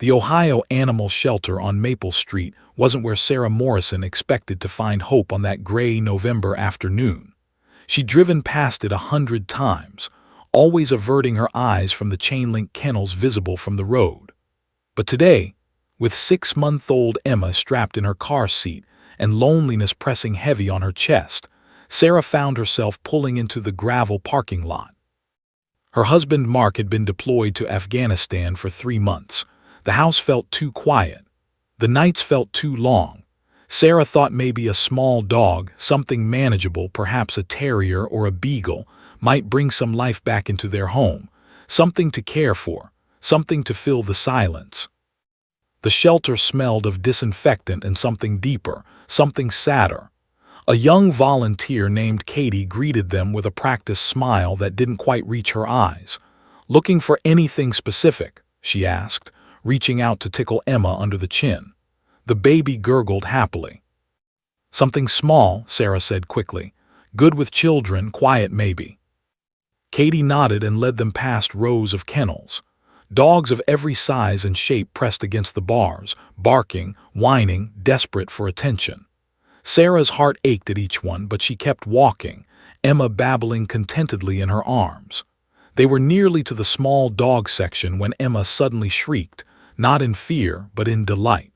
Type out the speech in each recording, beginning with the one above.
The Ohio Animal Shelter on Maple Street wasn't where Sarah Morrison expected to find hope on that gray November afternoon. She'd driven past it 100 times, always averting her eyes from the chain-link kennels visible from the road. But today, with 6-month-old Emma strapped in her car seat and loneliness pressing heavy on her chest, Sarah found herself pulling into the gravel parking lot. Her husband Mark had been deployed to Afghanistan for 3 months. The house felt too quiet. The nights felt too long. Sarah thought maybe a small dog, something manageable, perhaps a terrier or a beagle, might bring some life back into their home, something to care for, something to fill the silence. The shelter smelled of disinfectant and something deeper, something sadder. A young volunteer named Katie greeted them with a practiced smile that didn't quite reach her eyes. "Looking for anything specific?" she asked, reaching out to tickle Emma under the chin. The baby gurgled happily. "Something small," Sarah said quickly. "Good with children, quiet maybe." Katie nodded and led them past rows of kennels. Dogs of every size and shape pressed against the bars, barking, whining, desperate for attention. Sarah's heart ached at each one, but she kept walking, Emma babbling contentedly in her arms. They were nearly to the small dog section when Emma suddenly shrieked, not in fear, but in delight.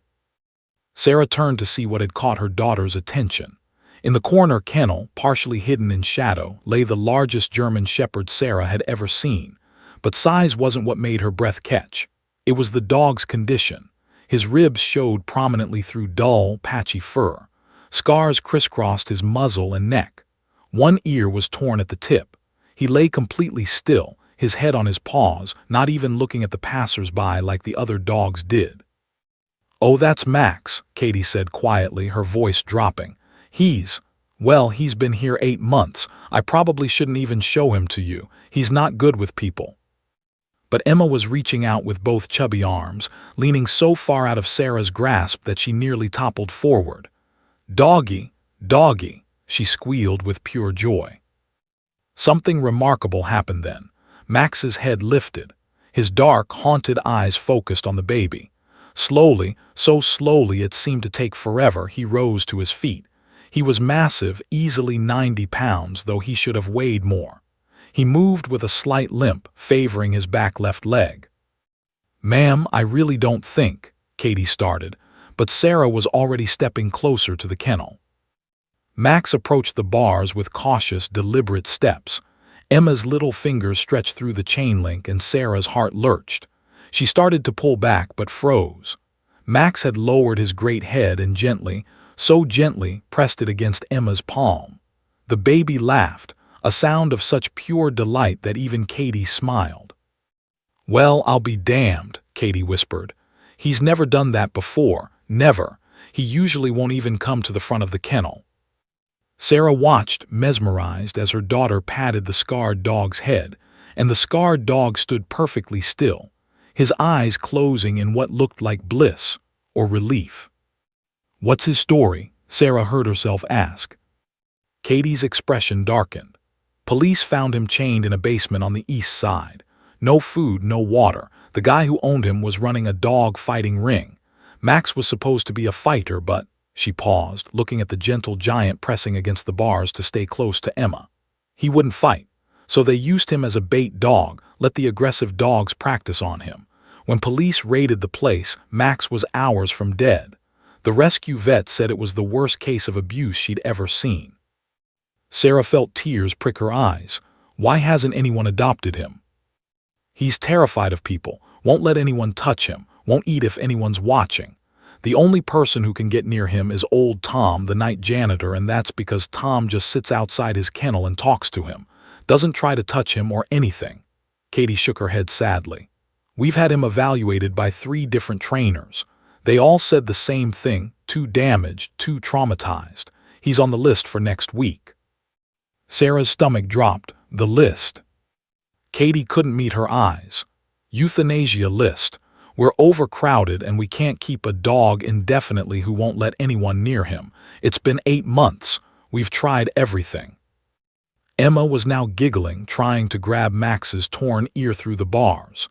Sarah turned to see what had caught her daughter's attention. In the corner kennel, partially hidden in shadow, lay the largest German shepherd Sarah had ever seen. But size wasn't what made her breath catch. It was the dog's condition. His ribs showed prominently through dull, patchy fur. Scars crisscrossed his muzzle and neck. One ear was torn at the tip. He lay completely still, his head on his paws, not even looking at the passers-by like the other dogs did. "Oh, that's Max," Katie said quietly, her voice dropping. He's been here 8 months. I probably shouldn't even show him to you. He's not good with people." But Emma was reaching out with both chubby arms, leaning so far out of Sarah's grasp that she nearly toppled forward. "Doggy, doggy," she squealed with pure joy. Something remarkable happened then. Max's head lifted. His dark, haunted eyes focused on the baby. Slowly, so slowly it seemed to take forever, he rose to his feet. He was massive, easily 90 pounds, though he should have weighed more. He moved with a slight limp, favoring his back left leg. "Ma'am, I really don't think," Katie started, but Sarah was already stepping closer to the kennel. Max approached the bars with cautious, deliberate steps. Emma's little fingers stretched through the chain link and Sarah's heart lurched. She started to pull back but froze. Max had lowered his great head and gently, so gently, pressed it against Emma's palm. The baby laughed, a sound of such pure delight that even Katie smiled. "Well, I'll be damned," Katie whispered. "He's never done that before, never. He usually won't even come to the front of the kennel." Sarah watched, mesmerized, as her daughter patted the scarred dog's head, and the scarred dog stood perfectly still, his eyes closing in what looked like bliss or relief. "What's his story?" Sarah heard herself ask. Katie's expression darkened. "Police found him chained in a basement on the east side. No food, no water. The guy who owned him was running a dog-fighting ring. Max was supposed to be a fighter, but—" She paused, looking at the gentle giant pressing against the bars to stay close to Emma. "He wouldn't fight. So they used him as a bait dog, let the aggressive dogs practice on him. When police raided the place, Max was hours from dead. The rescue vet said it was the worst case of abuse she'd ever seen." Sarah felt tears prick her eyes. "Why hasn't anyone adopted him?" "He's terrified of people, won't let anyone touch him, won't eat if anyone's watching. The only person who can get near him is old Tom, the night janitor, and that's because Tom just sits outside his kennel and talks to him. Doesn't try to touch him or anything." Katie shook her head sadly. "We've had him evaluated by 3 different trainers. They all said the same thing, too damaged, too traumatized. He's on the list for next week." Sarah's stomach dropped. The list. Katie couldn't meet her eyes. Euthanasia list. "We're overcrowded and we can't keep a dog indefinitely who won't let anyone near him. It's been 8 months. We've tried everything." Emma was now giggling, trying to grab Max's torn ear through the bars.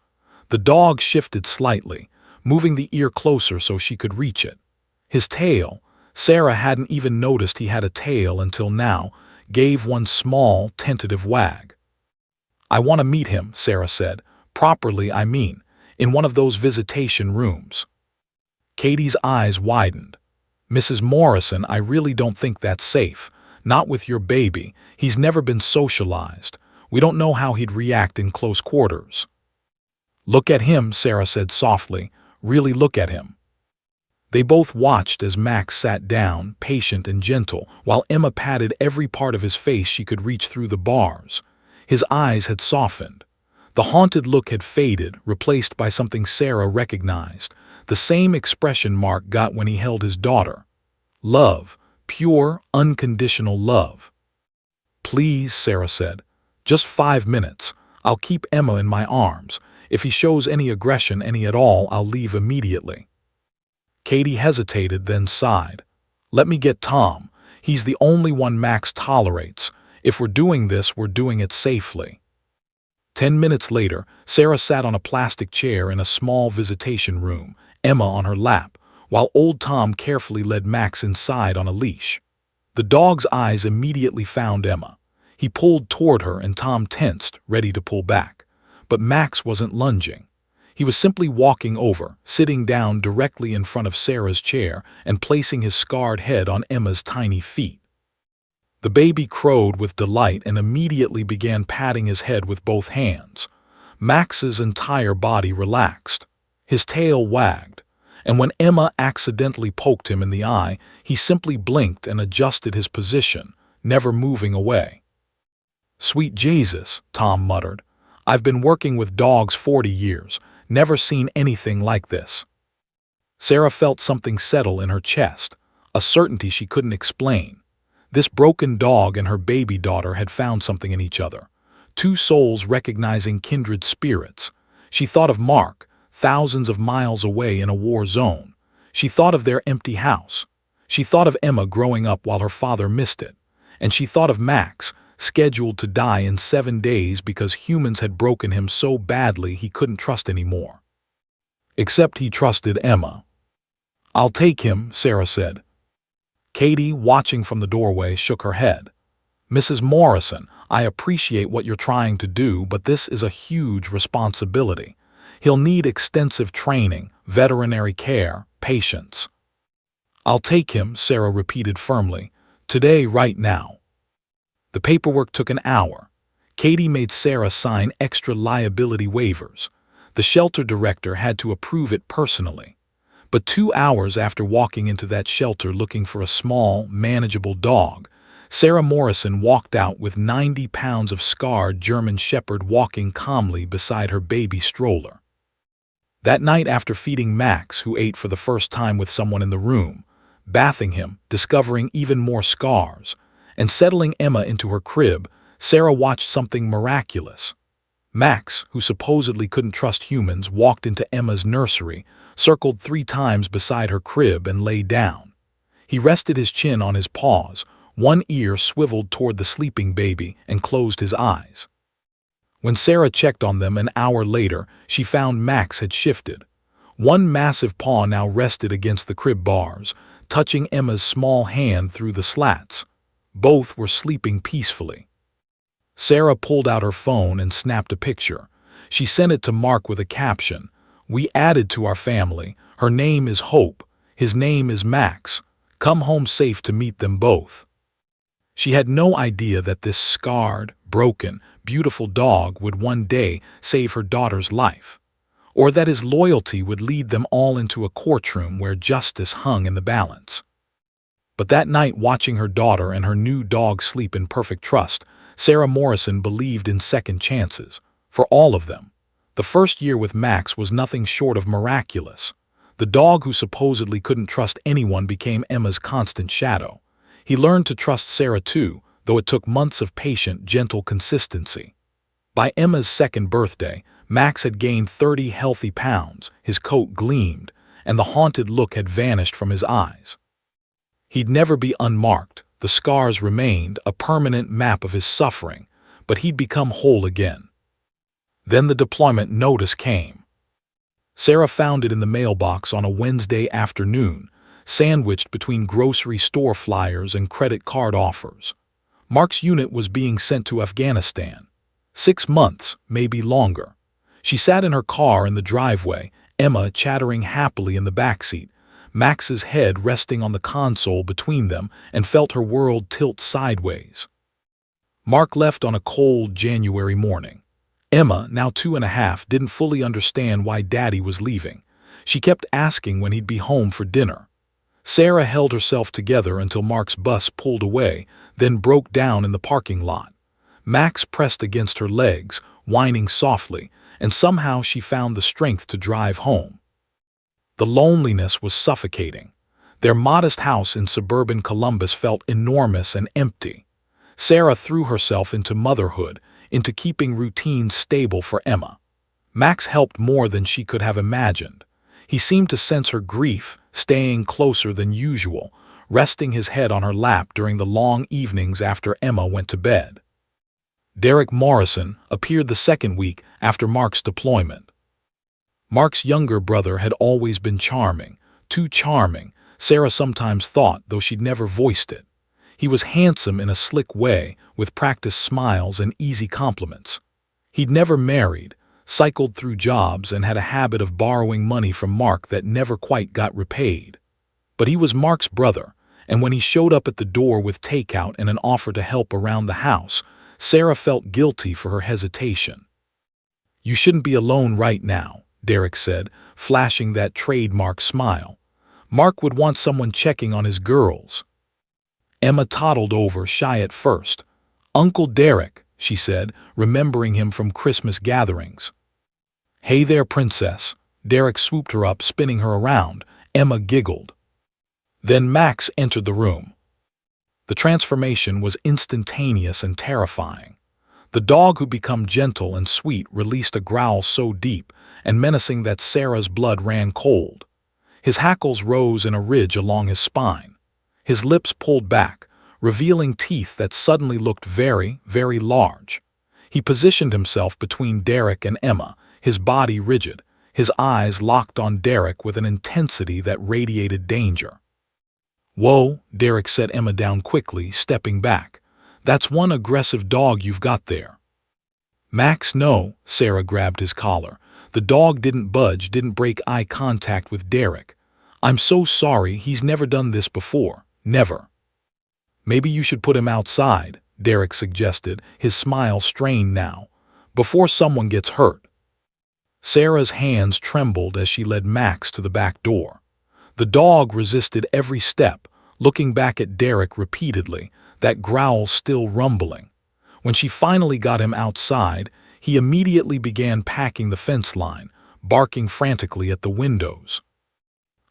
The dog shifted slightly, moving the ear closer so she could reach it. His tail, Sarah hadn't even noticed he had a tail until now, gave one small, tentative wag. "I want to meet him," Sarah said. "Properly, I mean, in one of those visitation rooms." Katie's eyes widened. "Mrs. Morrison, I really don't think that's safe. Not with your baby. He's never been socialized. We don't know how he'd react in close quarters." "Look at him," Sarah said softly. "Really look at him." They both watched as Max sat down, patient and gentle, while Emma patted every part of his face she could reach through the bars. His eyes had softened. The haunted look had faded, replaced by something Sarah recognized, the same expression Mark got when he held his daughter. Love, pure, unconditional love. "Please," Sarah said. "Just 5 minutes. I'll keep Emma in my arms. If he shows any aggression, any at all, I'll leave immediately." Katie hesitated, then sighed. "Let me get Tom. He's the only one Max tolerates. If we're doing this, we're doing it safely." 10 minutes later, Sarah sat on a plastic chair in a small visitation room, Emma on her lap, while old Tom carefully led Max inside on a leash. The dog's eyes immediately found Emma. He pulled toward her and Tom tensed, ready to pull back. But Max wasn't lunging. He was simply walking over, sitting down directly in front of Sarah's chair and placing his scarred head on Emma's tiny feet. The baby crowed with delight and immediately began patting his head with both hands. Max's entire body relaxed. His tail wagged, and when Emma accidentally poked him in the eye, he simply blinked and adjusted his position, never moving away. "Sweet Jesus," Tom muttered. "I've been working with dogs 40 years. Never seen anything like this." Sarah felt something settle in her chest, a certainty she couldn't explain. This broken dog and her baby daughter had found something in each other. Two souls recognizing kindred spirits. She thought of Mark, thousands of miles away in a war zone. She thought of their empty house. She thought of Emma growing up while her father missed it. And she thought of Max, scheduled to die in 7 days because humans had broken him so badly he couldn't trust anymore. Except he trusted Emma. "I'll take him," Sarah said. Katie, watching from the doorway, shook her head. "Mrs. Morrison, I appreciate what you're trying to do, but this is a huge responsibility. He'll need extensive training, veterinary care, patience." "I'll take him," Sarah repeated firmly. "Today, right now." The paperwork took an hour. Katie made Sarah sign extra liability waivers. The shelter director had to approve it personally. But 2 hours after walking into that shelter looking for a small, manageable dog, Sarah Morrison walked out with 90 pounds of scarred German Shepherd walking calmly beside her baby stroller. That night, after feeding Max, who ate for the first time with someone in the room, bathing him, discovering even more scars, and settling Emma into her crib, Sarah watched something miraculous. Max, who supposedly couldn't trust humans, walked into Emma's nursery, circled 3 times beside her crib, and lay down. He rested his chin on his paws, one ear swiveled toward the sleeping baby, and closed his eyes. When Sarah checked on them an hour later, she found Max had shifted. One massive paw now rested against the crib bars, touching Emma's small hand through the slats. Both were sleeping peacefully. Sarah pulled out her phone and snapped a picture. She sent it to Mark with a caption, "We added to our family. Her name is Hope. His name is Max. Come home safe to meet them both." She had no idea that this scarred, broken, beautiful dog would one day save her daughter's life, or that his loyalty would lead them all into a courtroom where justice hung in the balance. But that night, watching her daughter and her new dog sleep in perfect trust, Sarah Morrison believed in second chances, for all of them. The first year with Max was nothing short of miraculous. The dog who supposedly couldn't trust anyone became Emma's constant shadow. He learned to trust Sarah too, though it took months of patient, gentle consistency. By Emma's 2nd birthday, Max had gained 30 healthy pounds, his coat gleamed, and the haunted look had vanished from his eyes. He'd never be unmarked, the scars remained, a permanent map of his suffering, but he'd become whole again. Then the deployment notice came. Sarah found it in the mailbox on a Wednesday afternoon, sandwiched between grocery store flyers and credit card offers. Mark's unit was being sent to Afghanistan. 6 months, maybe longer. She sat in her car in the driveway, Emma chattering happily in the backseat, Max's head resting on the console between them, and felt her world tilt sideways. Mark left on a cold January morning. Emma, now 2.5, didn't fully understand why Daddy was leaving. She kept asking when he'd be home for dinner. Sarah held herself together until Mark's bus pulled away, then broke down in the parking lot. Max pressed against her legs, whining softly, and somehow she found the strength to drive home. The loneliness was suffocating. Their modest house in suburban Columbus felt enormous and empty. Sarah threw herself into motherhood, into keeping routines stable for Emma. Max helped more than she could have imagined. He seemed to sense her grief, staying closer than usual, resting his head on her lap during the long evenings after Emma went to bed. Derek Morrison appeared the second week after Mark's deployment. Mark's younger brother had always been charming, too charming, Sarah sometimes thought, though she'd never voiced it. He was handsome in a slick way, with practiced smiles and easy compliments. He'd never married, cycled through jobs, and had a habit of borrowing money from Mark that never quite got repaid. But he was Mark's brother, and when he showed up at the door with takeout and an offer to help around the house, Sarah felt guilty for her hesitation. "You shouldn't be alone right now," Derek said, flashing that trademark smile. "Mark would want someone checking on his girls." Emma toddled over, shy at first. "Uncle Derek," she said, remembering him from Christmas gatherings. "Hey there, princess." Derek swooped her up, spinning her around. Emma giggled. Then Max entered the room. The transformation was instantaneous and terrifying. The dog, who'd become gentle and sweet, released a growl so deep and menacing that Sarah's blood ran cold. His hackles rose in a ridge along his spine. His lips pulled back, revealing teeth that suddenly looked very, very large. He positioned himself between Derek and Emma, his body rigid, his eyes locked on Derek with an intensity that radiated danger. "Whoa," Derek set Emma down quickly, stepping back. "That's one aggressive dog you've got there." "Max, no." Sarah grabbed his collar. The dog didn't budge, didn't break eye contact with Derek. "I'm so sorry, he's never done this before. Never." "Maybe you should put him outside," Derek suggested, his smile strained now, "before someone gets hurt." Sarah's hands trembled as she led Max to the back door. The dog resisted every step, looking back at Derek repeatedly, that growl still rumbling. When she finally got him outside, he immediately began packing the fence line, barking frantically at the windows.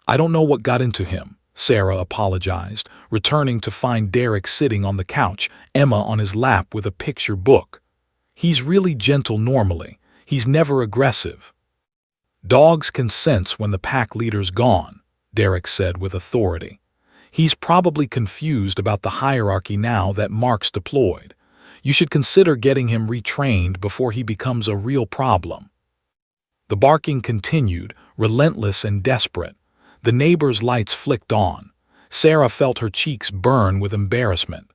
"I don't know what got into him," Sarah apologized, returning to find Derek sitting on the couch, Emma on his lap with a picture book. "He's really gentle normally. He's never aggressive." "Dogs can sense when the pack leader's gone," Derek said with authority. "He's probably confused about the hierarchy now that Mark's deployed. You should consider getting him retrained before he becomes a real problem." The barking continued, relentless and desperate. The neighbor's lights flicked on. Sarah felt her cheeks burn with embarrassment.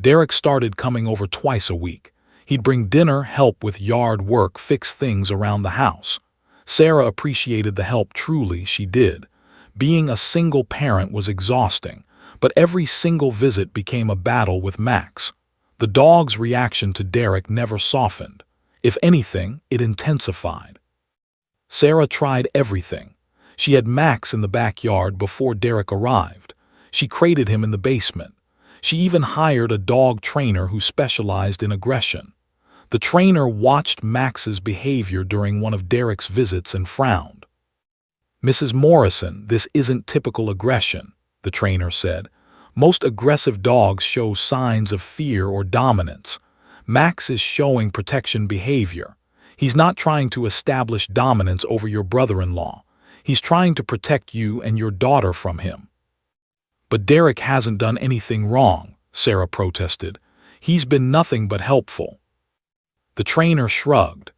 Derek started coming over twice a week. He'd bring dinner, help with yard work, fix things around the house. Sarah appreciated the help, truly she did. Being a single parent was exhausting, but every single visit became a battle with Max. The dog's reaction to Derek never softened. If anything, it intensified. Sarah tried everything. She had Max in the backyard before Derek arrived. She crated him in the basement. She even hired a dog trainer who specialized in aggression. The trainer watched Max's behavior during one of Derek's visits and frowned. "Mrs. Morrison, this isn't typical aggression," the trainer said. "Most aggressive dogs show signs of fear or dominance. Max is showing protection behavior. He's not trying to establish dominance over your brother-in-law. He's trying to protect you and your daughter from him." "But Derek hasn't done anything wrong," Sarah protested. "He's been nothing but helpful." The trainer shrugged.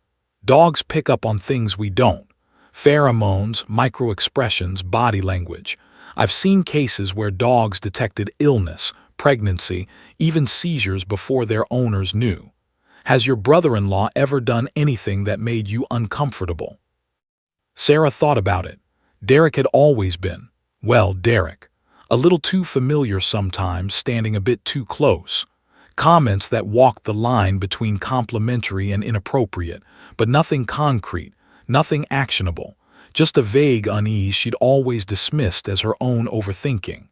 "Dogs pick up on things we don't. Pheromones, micro-expressions, body language. I've seen cases where dogs detected illness, pregnancy, even seizures before their owners knew. Has your brother-in-law ever done anything that made you uncomfortable? Sarah thought about it. Derek had always been, well, Derek. A little too familiar sometimes, standing a bit too close. Comments that walked the line between complimentary and inappropriate, but nothing concrete, nothing actionable, just a vague unease she'd always dismissed as her own overthinking.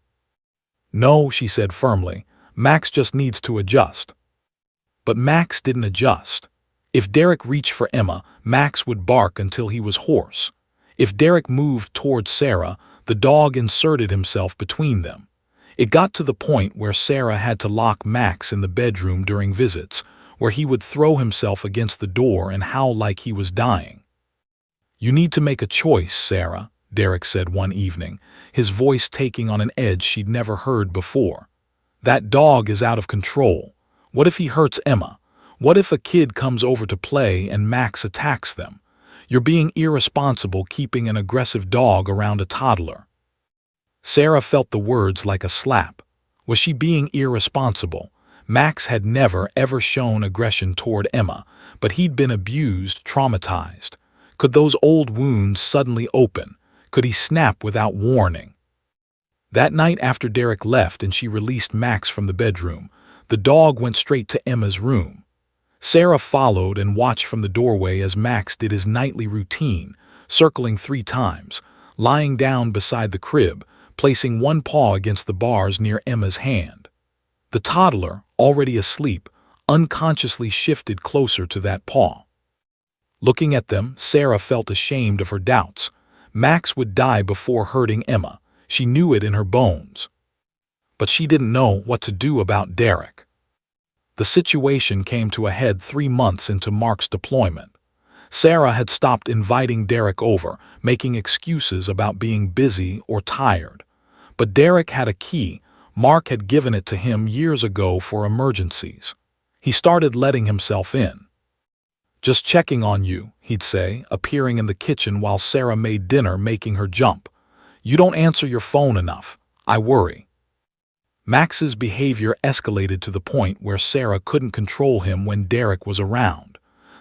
No, she said firmly, Max just needs to adjust. But Max didn't adjust. If Derek reached for Emma, Max would bark until he was hoarse. If Derek moved towards Sarah, the dog inserted himself between them. It got to the point where Sarah had to lock Max in the bedroom during visits, where he would throw himself against the door and howl like he was dying. "You need to make a choice, Sarah," Derek said one evening, his voice taking on an edge she'd never heard before. "That dog is out of control. What if he hurts Emma? What if a kid comes over to play and Max attacks them? You're being irresponsible keeping an aggressive dog around a toddler." Sarah felt the words like a slap. Was she being irresponsible? Max had never, ever shown aggression toward Emma, but he'd been abused, traumatized. Could those old wounds suddenly open? Could he snap without warning? That night after Derek left and she released Max from the bedroom, the dog went straight to Emma's room. Sarah followed and watched from the doorway as Max did his nightly routine, circling 3 times, lying down beside the crib, placing one paw against the bars near Emma's hand. The toddler, already asleep, unconsciously shifted closer to that paw. Looking at them, Sarah felt ashamed of her doubts. Max would die before hurting Emma. She knew it in her bones. But she didn't know what to do about Derek. The situation came to a head 3 months into Mark's deployment. Sarah had stopped inviting Derek over, making excuses about being busy or tired. But Derek had a key. Mark had given it to him years ago for emergencies. He started letting himself in. "Just checking on you," he'd say, appearing in the kitchen while Sarah made dinner, making her jump. "You don't answer your phone enough. I worry." Max's behavior escalated to the point where Sarah couldn't control him when Derek was around.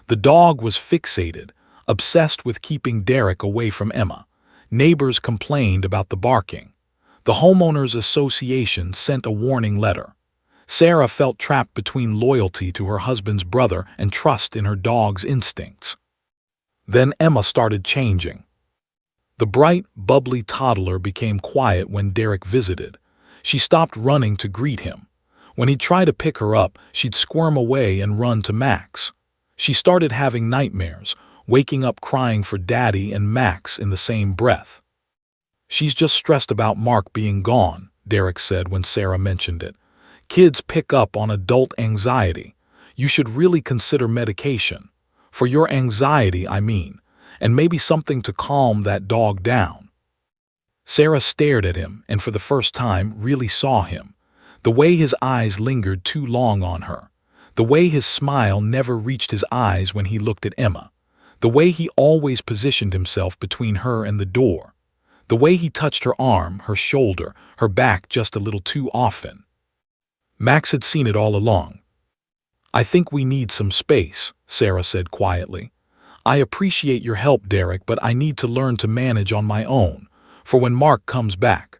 The dog was fixated, obsessed with keeping Derek away from Emma. Neighbors complained about the barking. The homeowners association sent a warning letter. Sarah felt trapped between loyalty to her husband's brother and trust in her dog's instincts. Then Emma started changing. The bright, bubbly toddler became quiet when Derek visited. She stopped running to greet him. When he'd try to pick her up, she'd squirm away and run to Max. She started having nightmares, waking up crying for Daddy and Max in the same breath. "She's just stressed about Mark being gone," Derek said when Sarah mentioned it. "Kids pick up on adult anxiety. You should really consider medication. For your anxiety, I mean, and maybe something to calm that dog down." Sarah stared at him and for the first time really saw him. The way his eyes lingered too long on her. The way his smile never reached his eyes when he looked at Emma. The way he always positioned himself between her and the door. The way he touched her arm, her shoulder, her back just a little too often. Max had seen it all along. "I think we need some space," Sarah said quietly. "I appreciate your help, Derek, but I need to learn to manage on my own, for when Mark comes back."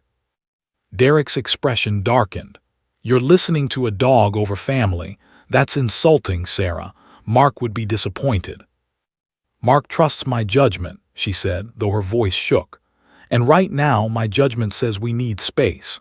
Derek's expression darkened. "You're listening to a dog over family. That's insulting, Sarah. Mark would be disappointed." "Mark trusts my judgment," she said, though her voice shook. "And right now my judgment says we need space."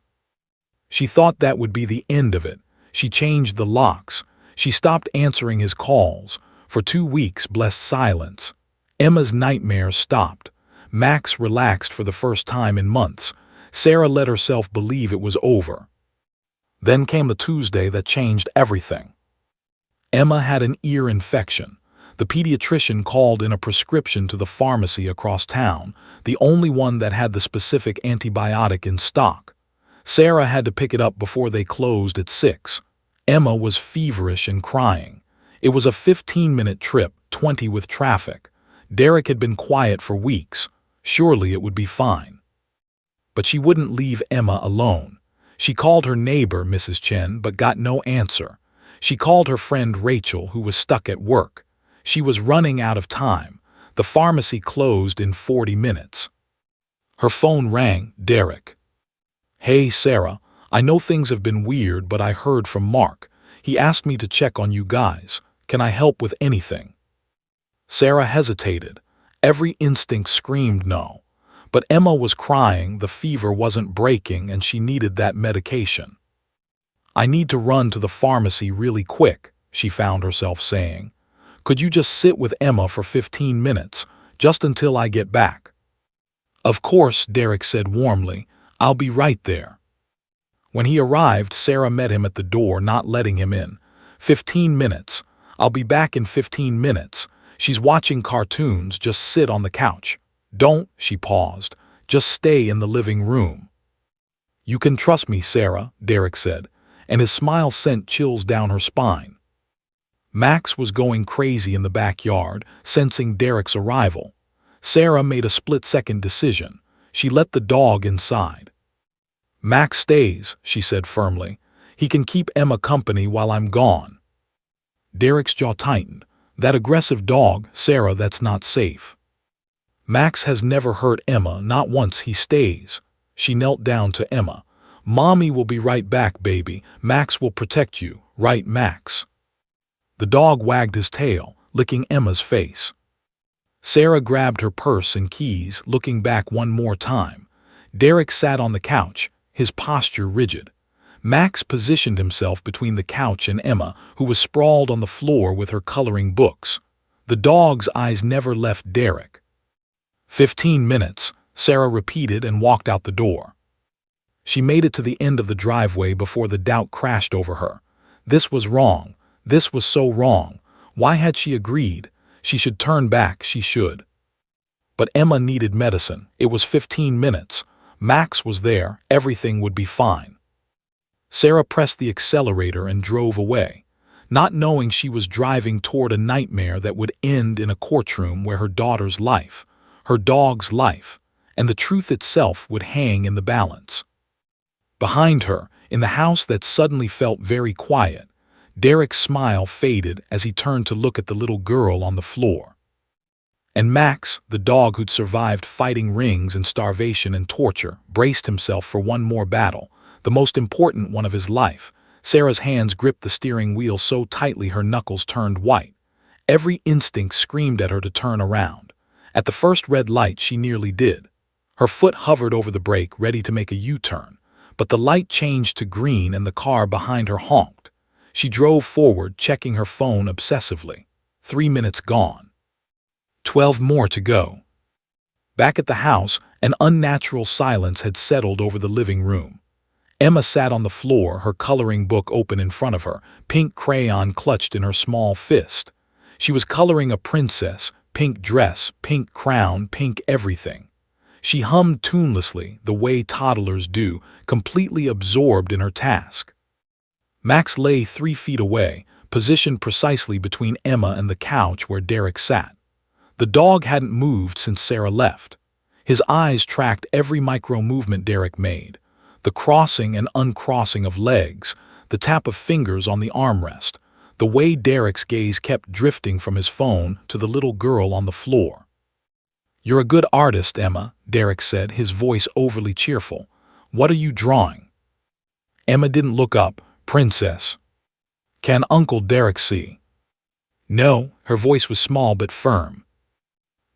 She thought that would be the end of it. She changed the locks. She stopped answering his calls. For 2 weeks, blessed silence. Emma's nightmares stopped. Max relaxed for the first time in months. Sarah let herself believe it was over. Then came the Tuesday that changed everything. Emma had an ear infection. The pediatrician called in a prescription to the pharmacy across town, the only one that had the specific antibiotic in stock. Sarah had to pick it up before they closed at 6. Emma was feverish and crying. It was a 15-minute trip, 20 with traffic. Derek had been quiet for weeks. Surely it would be fine. But she wouldn't leave Emma alone. She called her neighbor, Mrs. Chen, but got no answer. She called her friend Rachel, who was stuck at work. She was running out of time. The pharmacy closed in 40 minutes. Her phone rang. Derek. Hey, Sarah. I know things have been weird, but I heard from Mark. He asked me to check on you guys. Can I help with anything? Sarah hesitated. Every instinct screamed no. But Emma was crying, the fever wasn't breaking, and she needed that medication. I need to run to the pharmacy really quick, she found herself saying. Could you just sit with Emma for 15 minutes, just until I get back? Of course, Derek said warmly. I'll be right there. When he arrived, Sarah met him at the door, not letting him in. 15 minutes. I'll be back in 15 minutes. She's watching cartoons, just sit on the couch. Don't, she paused, just stay in the living room. You can trust me, Sarah, Derek said, and his smile sent chills down her spine. Max was going crazy in the backyard, sensing Derek's arrival. Sarah made a split-second decision. She let the dog inside. Max stays, she said firmly. He can keep Emma company while I'm gone. Derek's jaw tightened. That aggressive dog, Sarah, that's not safe. Max has never hurt Emma, not once. He stays. She knelt down to Emma. Mommy will be right back, baby. Max will protect you, right, Max? The dog wagged his tail, licking Emma's face. Sarah grabbed her purse and keys, looking back one more time. Derek sat on the couch, his posture rigid. Max positioned himself between the couch and Emma, who was sprawled on the floor with her coloring books. The dog's eyes never left Derek. 15 minutes, Sarah repeated and walked out the door. She made it to the end of the driveway before the doubt crashed over her. This was wrong. This was so wrong. Why had she agreed? She should turn back, she should. But Emma needed medicine. It was 15 minutes. Max was there. Everything would be fine. Sarah pressed the accelerator and drove away, not knowing she was driving toward a nightmare that would end in a courtroom where her daughter's life, her dog's life, and the truth itself would hang in the balance. Behind her, in the house that suddenly felt very quiet, Derek's smile faded as he turned to look at the little girl on the floor. And Max, the dog who'd survived fighting rings and starvation and torture, braced himself for one more battle, the most important one of his life. Sarah's hands gripped the steering wheel so tightly her knuckles turned white. Every instinct screamed at her to turn around. At the first red light, she nearly did. Her foot hovered over the brake, ready to make a U-turn, but the light changed to green and the car behind her honked. She drove forward, checking her phone obsessively. 3 minutes gone. 12 more to go. Back at the house, an unnatural silence had settled over the living room. Emma sat on the floor, her coloring book open in front of her, pink crayon clutched in her small fist. She was coloring a princess, pink dress, pink crown, pink everything. She hummed tunelessly, the way toddlers do, completely absorbed in her task. Max lay 3 feet away, positioned precisely between Emma and the couch where Derek sat. The dog hadn't moved since Sarah left. His eyes tracked every micro-movement Derek made, the crossing and uncrossing of legs, the tap of fingers on the armrest, the way Derek's gaze kept drifting from his phone to the little girl on the floor. "You're a good artist, Emma," Derek said, his voice overly cheerful. "What are you drawing?" Emma didn't look up. "Princess." "Can Uncle Derek see?" "No," her voice was small but firm.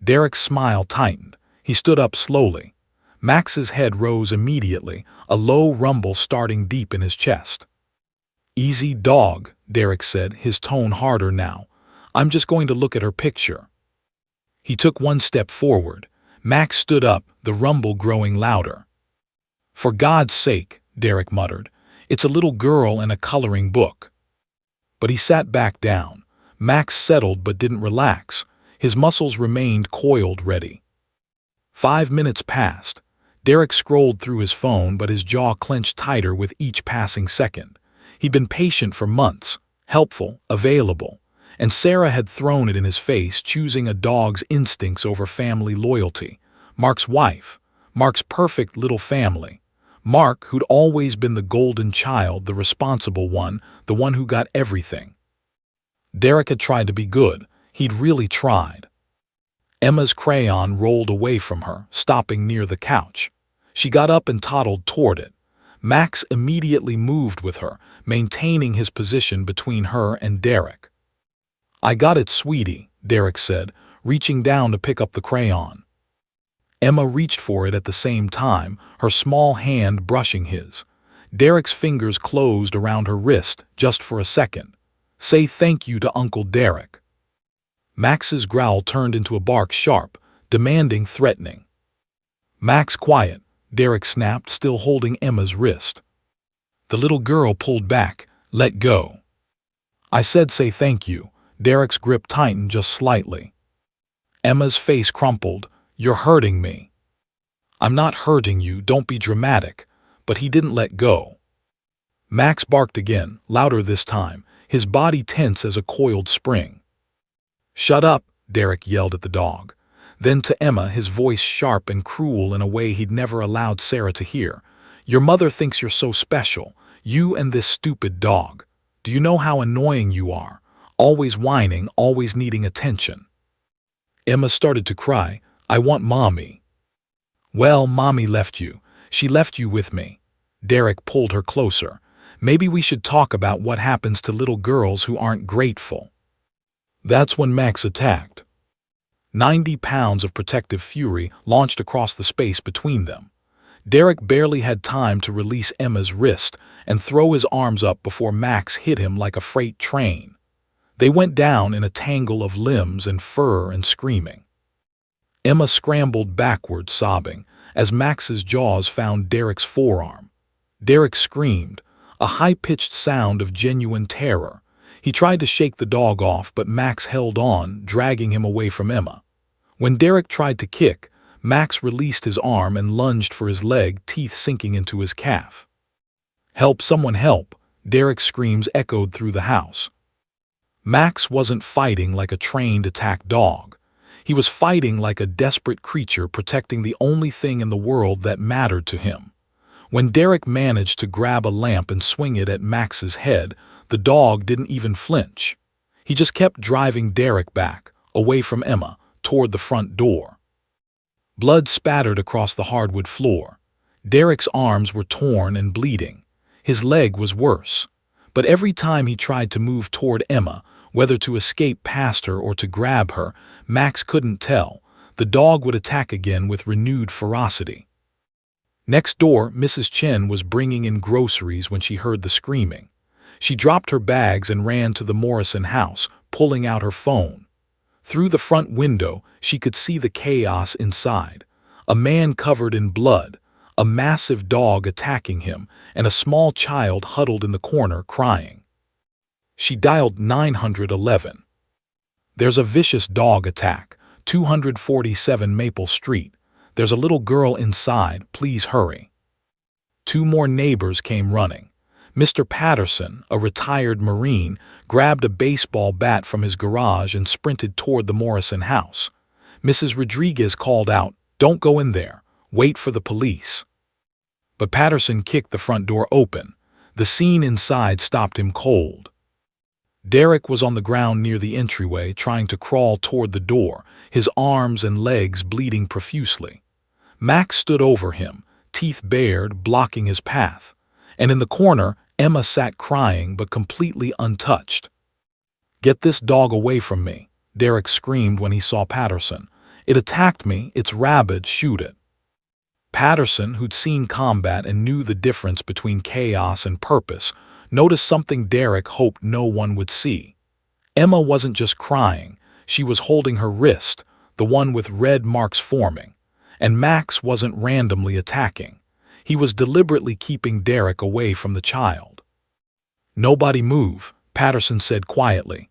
Derek's smile tightened. He stood up slowly. Max's head rose immediately, a low rumble starting deep in his chest. "Easy, dog," Derek said, his tone harder now. "I'm just going to look at her picture." He took one step forward. Max stood up, the rumble growing louder. "For God's sake," Derek muttered. "It's a little girl and a coloring book." But he sat back down. Max settled but didn't relax. His muscles remained coiled, ready. 5 minutes passed. Derek scrolled through his phone, but his jaw clenched tighter with each passing second. He'd been patient for months, helpful, available, And Sarah had thrown it in his face, choosing a dog's instincts over family loyalty. Mark's wife. Mark's perfect little family. Mark, who'd always been the golden child, the responsible one, the one who got everything. Derek had tried to be good. He'd really tried. Emma's crayon rolled away from her, stopping near the couch. She got up and toddled toward it. Max immediately moved with her, maintaining his position between her and Derek. "I got it, sweetie," Derek said, reaching down to pick up the crayon. Emma reached for it at the same time, her small hand brushing his. Derek's fingers closed around her wrist, just for a second. "Say thank you to Uncle Derek." Max's growl turned into a bark, sharp, demanding, threatening. "Max, quiet," Derek snapped, still holding Emma's wrist. The little girl pulled back. "Let go." "I said say thank you." Derek's grip tightened just slightly. Emma's face crumpled. "You're hurting me." "I'm not hurting you, don't be dramatic." But he didn't let go. Max barked again, louder this time, his body tense as a coiled spring. "Shut up," Derek yelled at the dog. Then to Emma, his voice sharp and cruel in a way he'd never allowed Sarah to hear. "Your mother thinks you're so special. You and this stupid dog. Do you know how annoying you are? Always whining, always needing attention." Emma started to cry. "I want Mommy." "Well, Mommy left you. She left you with me." Derek pulled her closer. "Maybe we should talk about what happens to little girls who aren't grateful." That's when Max attacked. 90 pounds of protective fury launched across the space between them. Derek barely had time to release Emma's wrist and throw his arms up before Max hit him like a freight train. They went down in a tangle of limbs and fur and screaming. Emma scrambled backward, sobbing, as Max's jaws found Derek's forearm. Derek screamed, a high-pitched sound of genuine terror. He tried to shake the dog off, but Max held on, dragging him away from Emma. When Derek tried to kick, Max released his arm and lunged for his leg, teeth sinking into his calf. "Help, someone help!" Derek's screams echoed through the house. Max wasn't fighting like a trained attack dog. He was fighting like a desperate creature protecting the only thing in the world that mattered to him. When Derek managed to grab a lamp and swing it at Max's head, the dog didn't even flinch. He just kept driving Derek back, away from Emma, toward the front door. Blood spattered across the hardwood floor. Derek's arms were torn and bleeding. His leg was worse. But every time he tried to move toward Emma, whether to escape past her or to grab her, Max couldn't tell. The dog would attack again with renewed ferocity. Next door, Mrs. Chen was bringing in groceries when she heard the screaming. She dropped her bags and ran to the Morrison house, pulling out her phone. Through the front window, she could see the chaos inside. A man covered in blood, a massive dog attacking him, and a small child huddled in the corner crying. She dialed 911. "There's a vicious dog attack, 247 Maple Street. There's a little girl inside, please hurry." 2 more neighbors came running. Mr. Patterson, a retired Marine, grabbed a baseball bat from his garage and sprinted toward the Morrison house. Mrs. Rodriguez called out, "Don't go in there. Wait for the police." But Patterson kicked the front door open. The scene inside stopped him cold. Derek was on the ground near the entryway, trying to crawl toward the door, his arms and legs bleeding profusely. Max stood over him, teeth bared, blocking his path. And in the corner, Emma sat crying but completely untouched. "Get this dog away from me," Derek screamed when he saw Patterson. "It attacked me, it's rabid, shoot it." Patterson, who'd seen combat and knew the difference between chaos and purpose, noticed something Derek hoped no one would see. Emma wasn't just crying, she was holding her wrist, the one with red marks forming. And Max wasn't randomly attacking. He was deliberately keeping Derek away from the child. "Nobody move," Patterson said quietly.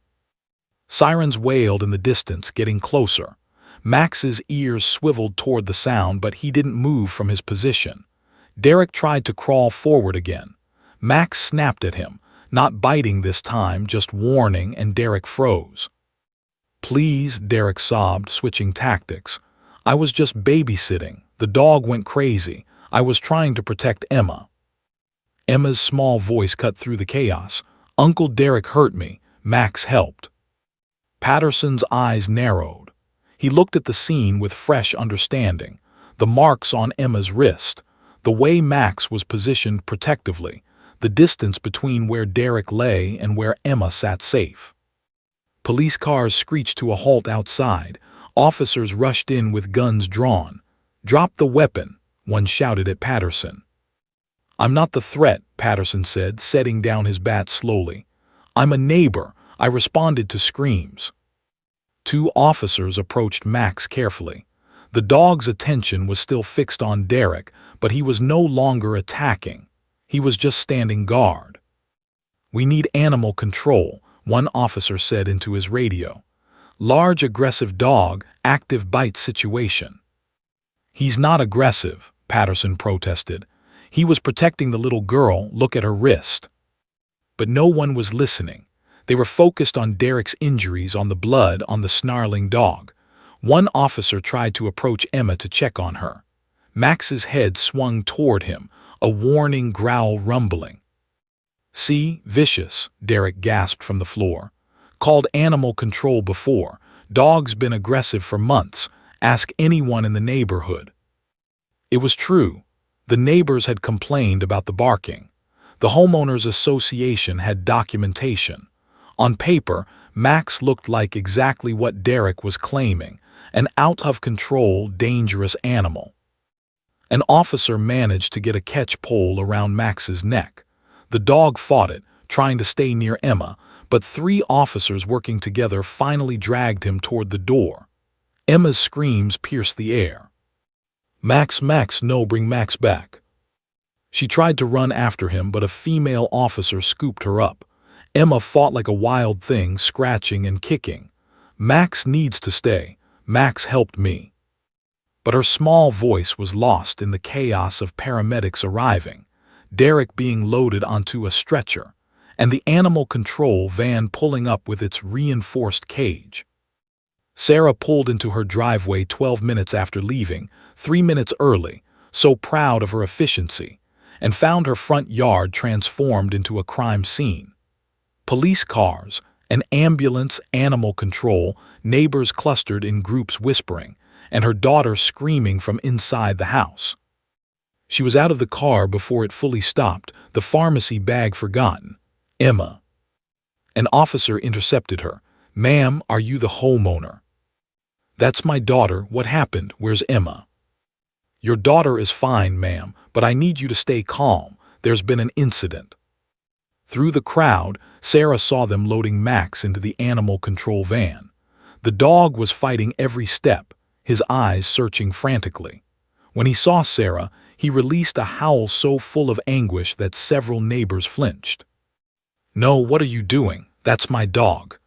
Sirens wailed in the distance, getting closer. Max's ears swiveled toward the sound, but he didn't move from his position. Derek tried to crawl forward again. Max snapped at him, Not biting this time, just warning, and Derek froze. Please, Derek sobbed, switching tactics. I was just babysitting. The dog went crazy. I was trying to protect Emma. Emma's small voice cut through the chaos. Uncle Derek hurt me. Max helped. Patterson's eyes narrowed. He looked at the scene with fresh understanding. The marks on Emma's wrist, the way Max was positioned protectively, the distance between where Derek lay and where Emma sat safe. Police cars screeched to a halt outside. Officers rushed in with guns drawn. "Drop the weapon," one shouted at Patterson. "I'm not the threat," Patterson said, setting down his bat slowly. "I'm a neighbor." I responded to screams. Two officers approached Max carefully. The dog's attention was still fixed on Derek, but he was no longer attacking. He was just standing guard. "We need animal control," one officer said into his radio. "Large aggressive dog, active bite situation." "He's not aggressive," Patterson protested. "He was protecting the little girl. Look at her wrist." But no one was listening. They were focused on Derek's injuries, on the blood, on the snarling dog. One officer tried to approach Emma to check on her. Max's head swung toward him, a warning growl rumbling. "See, vicious," Derek gasped from the floor. "Called animal control before. Dog's been aggressive for months. Ask anyone in the neighborhood." It was true. The neighbors had complained about the barking. The homeowners association had documentation. On paper, Max looked like exactly what Derek was claiming, an out-of-control, dangerous animal. An officer managed to get a catch pole around Max's neck. The dog fought it, trying to stay near Emma, but three officers working together finally dragged him toward the door. Emma's screams pierced the air. "Max, Max, no, bring Max back." She tried to run after him, but a female officer scooped her up. Emma fought like a wild thing, scratching and kicking. "Max needs to stay. Max helped me." But her small voice was lost in the chaos of paramedics arriving, Derek being loaded onto a stretcher, and the animal control van pulling up with its reinforced cage. Sarah pulled into her driveway 12 minutes after leaving, 3 minutes early, so proud of her efficiency, and found her front yard transformed into a crime scene. Police cars, an ambulance, animal control, neighbors clustered in groups whispering, and her daughter screaming from inside the house. She was out of the car before it fully stopped, the pharmacy bag forgotten. "Emma." An officer intercepted her. "Ma'am, are you the homeowner?" "That's my daughter. What happened? Where's Emma?" "Your daughter is fine, ma'am, but I need you to stay calm. There's been an incident." Through the crowd, Sarah saw them loading Max into the animal control van. The dog was fighting every step, his eyes searching frantically. When he saw Sarah, he released a howl so full of anguish that several neighbors flinched. "No, what are you doing? That's my dog."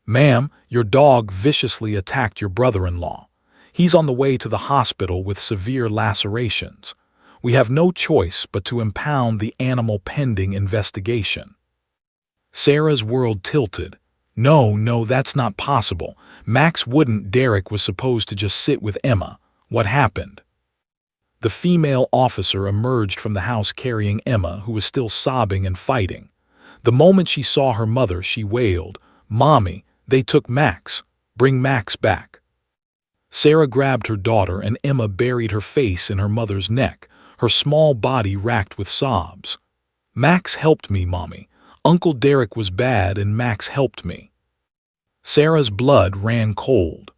"Ma'am, your dog viciously attacked your brother-in-law. He's on the way to the hospital with severe lacerations. We have no choice but to impound the animal pending investigation." Sarah's world tilted. No, that's not possible. Max wouldn't. Derek was supposed to just sit with Emma. What happened?" The female officer emerged from the house carrying Emma, who was still sobbing and fighting. The moment she saw her mother, she wailed, "Mommy, they took Max. Bring Max back." Sarah grabbed her daughter, and Emma buried her face in her mother's neck, her small body racked with sobs. "Max helped me, Mommy. Uncle Derek was bad and Max helped me." Sarah's blood ran cold.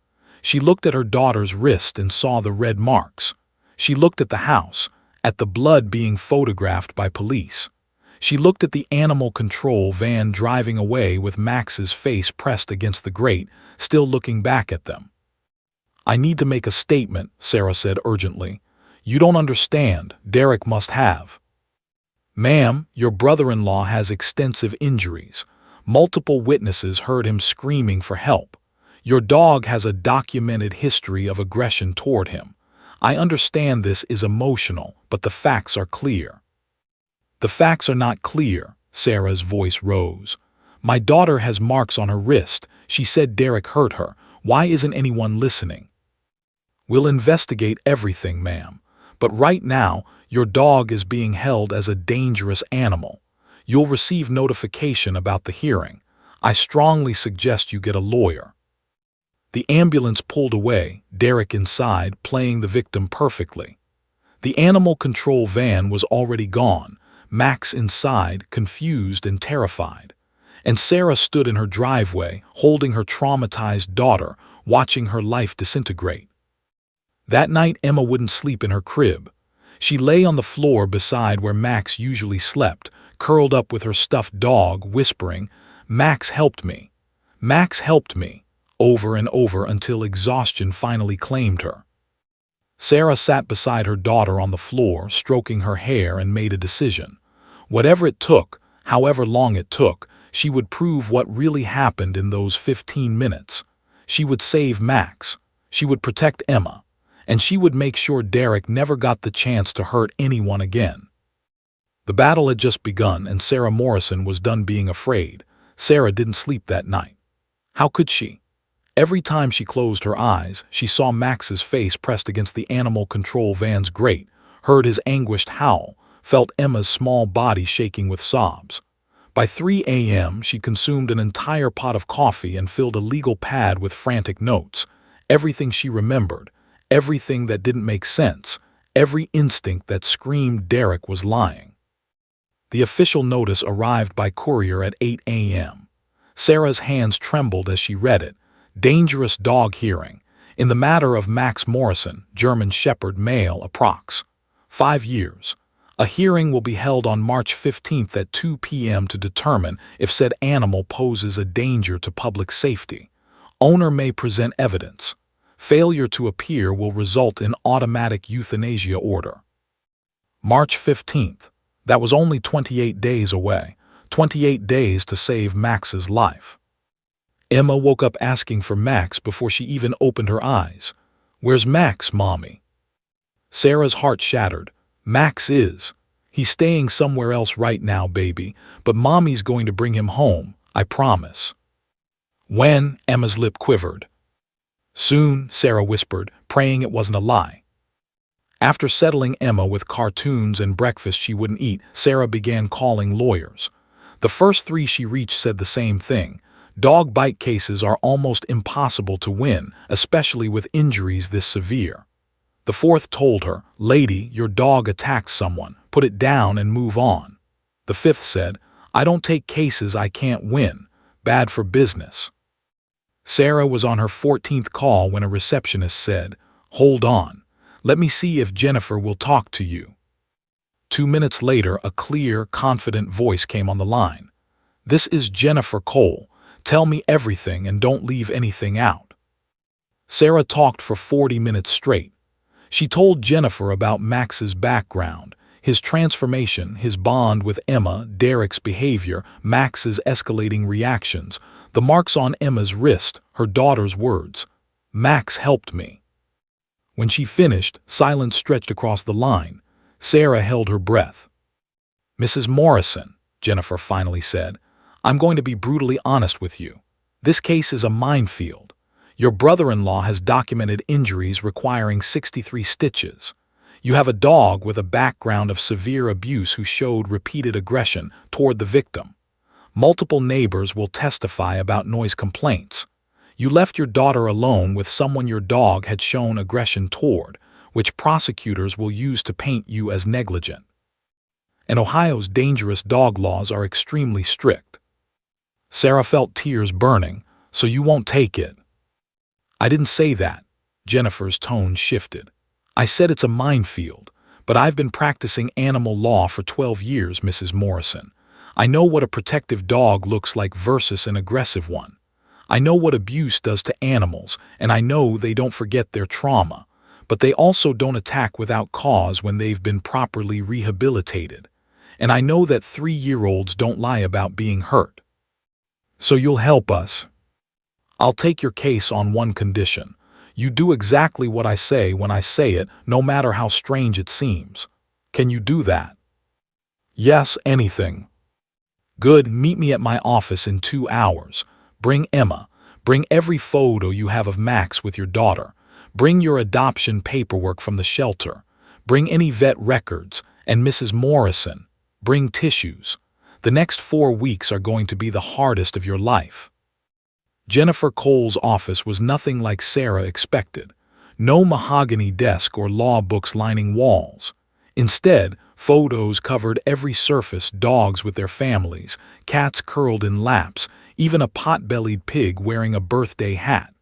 She looked at her daughter's wrist and saw the red marks. She looked at the house, at the blood being photographed by police. She looked at the animal control van driving away with Max's face pressed against the grate, still looking back at them. "I need to make a statement," Sarah said urgently. "You don't understand. Derek must have." "Ma'am, your brother-in-law has extensive injuries. Multiple witnesses heard him screaming for help. Your dog has a documented history of aggression toward him. I understand this is emotional, but the facts are clear." "The facts are not clear," Sarah's voice rose. "My daughter has marks on her wrist. She said Derek hurt her. Why isn't anyone listening?" "We'll investigate everything, ma'am. But right now, your dog is being held as a dangerous animal. You'll receive notification about the hearing. I strongly suggest you get a lawyer." The ambulance pulled away, Derek inside, playing the victim perfectly. The animal control van was already gone, Max inside, confused and terrified. And Sarah stood in her driveway, holding her traumatized daughter, watching her life disintegrate. That night, Emma wouldn't sleep in her crib. She lay on the floor beside where Max usually slept, curled up with her stuffed dog, whispering, "Max helped me. Max helped me," over and over until exhaustion finally claimed her. Sarah sat beside her daughter on the floor, stroking her hair, and made a decision. Whatever it took, however long it took, she would prove what really happened in those 15 minutes. She would save Max. She would protect Emma. And she would make sure Derek never got the chance to hurt anyone again. The battle had just begun, and Sarah Morrison was done being afraid. Sarah didn't sleep that night. How could she? Every time she closed her eyes, she saw Max's face pressed against the animal control van's grate, heard his anguished howl, felt Emma's small body shaking with sobs. By 3 a.m., she consumed an entire pot of coffee and filled a legal pad with frantic notes. Everything she remembered, everything that didn't make sense, every instinct that screamed Derek was lying. The official notice arrived by courier at 8 a.m. Sarah's hands trembled as she read it. Dangerous dog hearing. In the matter of Max Morrison, German Shepherd male, approx. 5 years. A hearing will be held on March 15th at 2 p.m. to determine if said animal poses a danger to public safety. Owner may present evidence. Failure to appear will result in automatic euthanasia order. March 15th. That was only 28 days away. 28 days to save Max's life. Emma woke up asking for Max before she even opened her eyes. "Where's Max, Mommy?" Sarah's heart shattered. He's staying somewhere else right now, baby, but Mommy's going to bring him home, I promise." "When?" Emma's lip quivered. "Soon," Sarah whispered, praying it wasn't a lie. After settling Emma with cartoons and breakfast she wouldn't eat, Sarah began calling lawyers. The first 3 she reached said the same thing. Dog bite cases are almost impossible to win, especially with injuries this severe. The 4th told her, "Lady, your dog attacked someone. Put it down and move on." The 5th said, "I don't take cases I can't win. Bad for business." Sarah was on her 14th call when a receptionist said, "Hold on. Let me see if Jennifer will talk to you." 2 minutes later, a clear, confident voice came on the line. "This is Jennifer Cole. Tell me everything and don't leave anything out." Sarah talked for 40 minutes straight. She told Jennifer about Max's background, his transformation, his bond with Emma, Derek's behavior, Max's escalating reactions, the marks on Emma's wrist, her daughter's words. "Max helped me." When she finished, silence stretched across the line. Sarah held her breath. "Mrs. Morrison," Jennifer finally said, "I'm going to be brutally honest with you. This case is a minefield. Your brother-in-law has documented injuries requiring 63 stitches. You have a dog with a background of severe abuse who showed repeated aggression toward the victim. Multiple neighbors will testify about noise complaints. You left your daughter alone with someone your dog had shown aggression toward, which prosecutors will use to paint you as negligent. And Ohio's dangerous dog laws are extremely strict." Sarah felt tears burning. "So you won't take it?" "I didn't say that." Jennifer's tone shifted. "I said it's a minefield, but I've been practicing animal law for 12 years, Mrs. Morrison. I know what a protective dog looks like versus an aggressive one. I know what abuse does to animals, and I know they don't forget their trauma, but they also don't attack without cause when they've been properly rehabilitated. And I know that 3-year-olds don't lie about being hurt. So you'll help us? I'll take your case on one condition. You do exactly what I say when I say it, no matter how strange it seems. Can you do that?" "Yes, anything." Good, meet me at my office in 2 hours. Bring Emma. Bring every photo you have of Max with your daughter. Bring your adoption paperwork from the shelter. Bring any vet records. And Mrs. Morrison, bring tissues. The next 4 weeks are going to be the hardest of your life. Jennifer Cole's office was nothing like Sarah expected. No mahogany desk or law books lining walls. Instead, photos covered every surface, dogs with their families, cats curled in laps, even a pot-bellied pig wearing a birthday hat.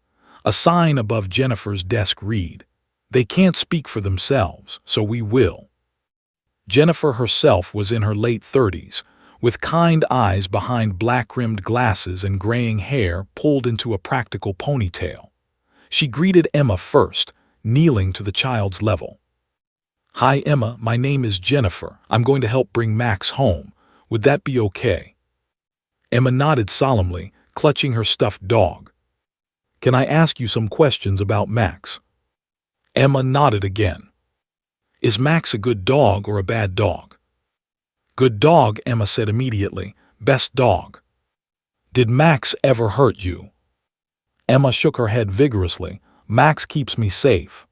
A sign above Jennifer's desk read, "They can't speak for themselves, so we will." Jennifer herself was in her late 30s, with kind eyes behind black-rimmed glasses and graying hair pulled into a practical ponytail. She greeted Emma first, kneeling to the child's level. "Hi, Emma, my name is Jennifer. I'm going to help bring Max home. Would that be okay?" Emma nodded solemnly, clutching her stuffed dog. "Can I ask you some questions about Max?" Emma nodded again. "Is Max a good dog or a bad dog?" "Good dog," Emma said immediately. "Best dog." "Did Max ever hurt you?" Emma shook her head vigorously. "Max keeps me safe."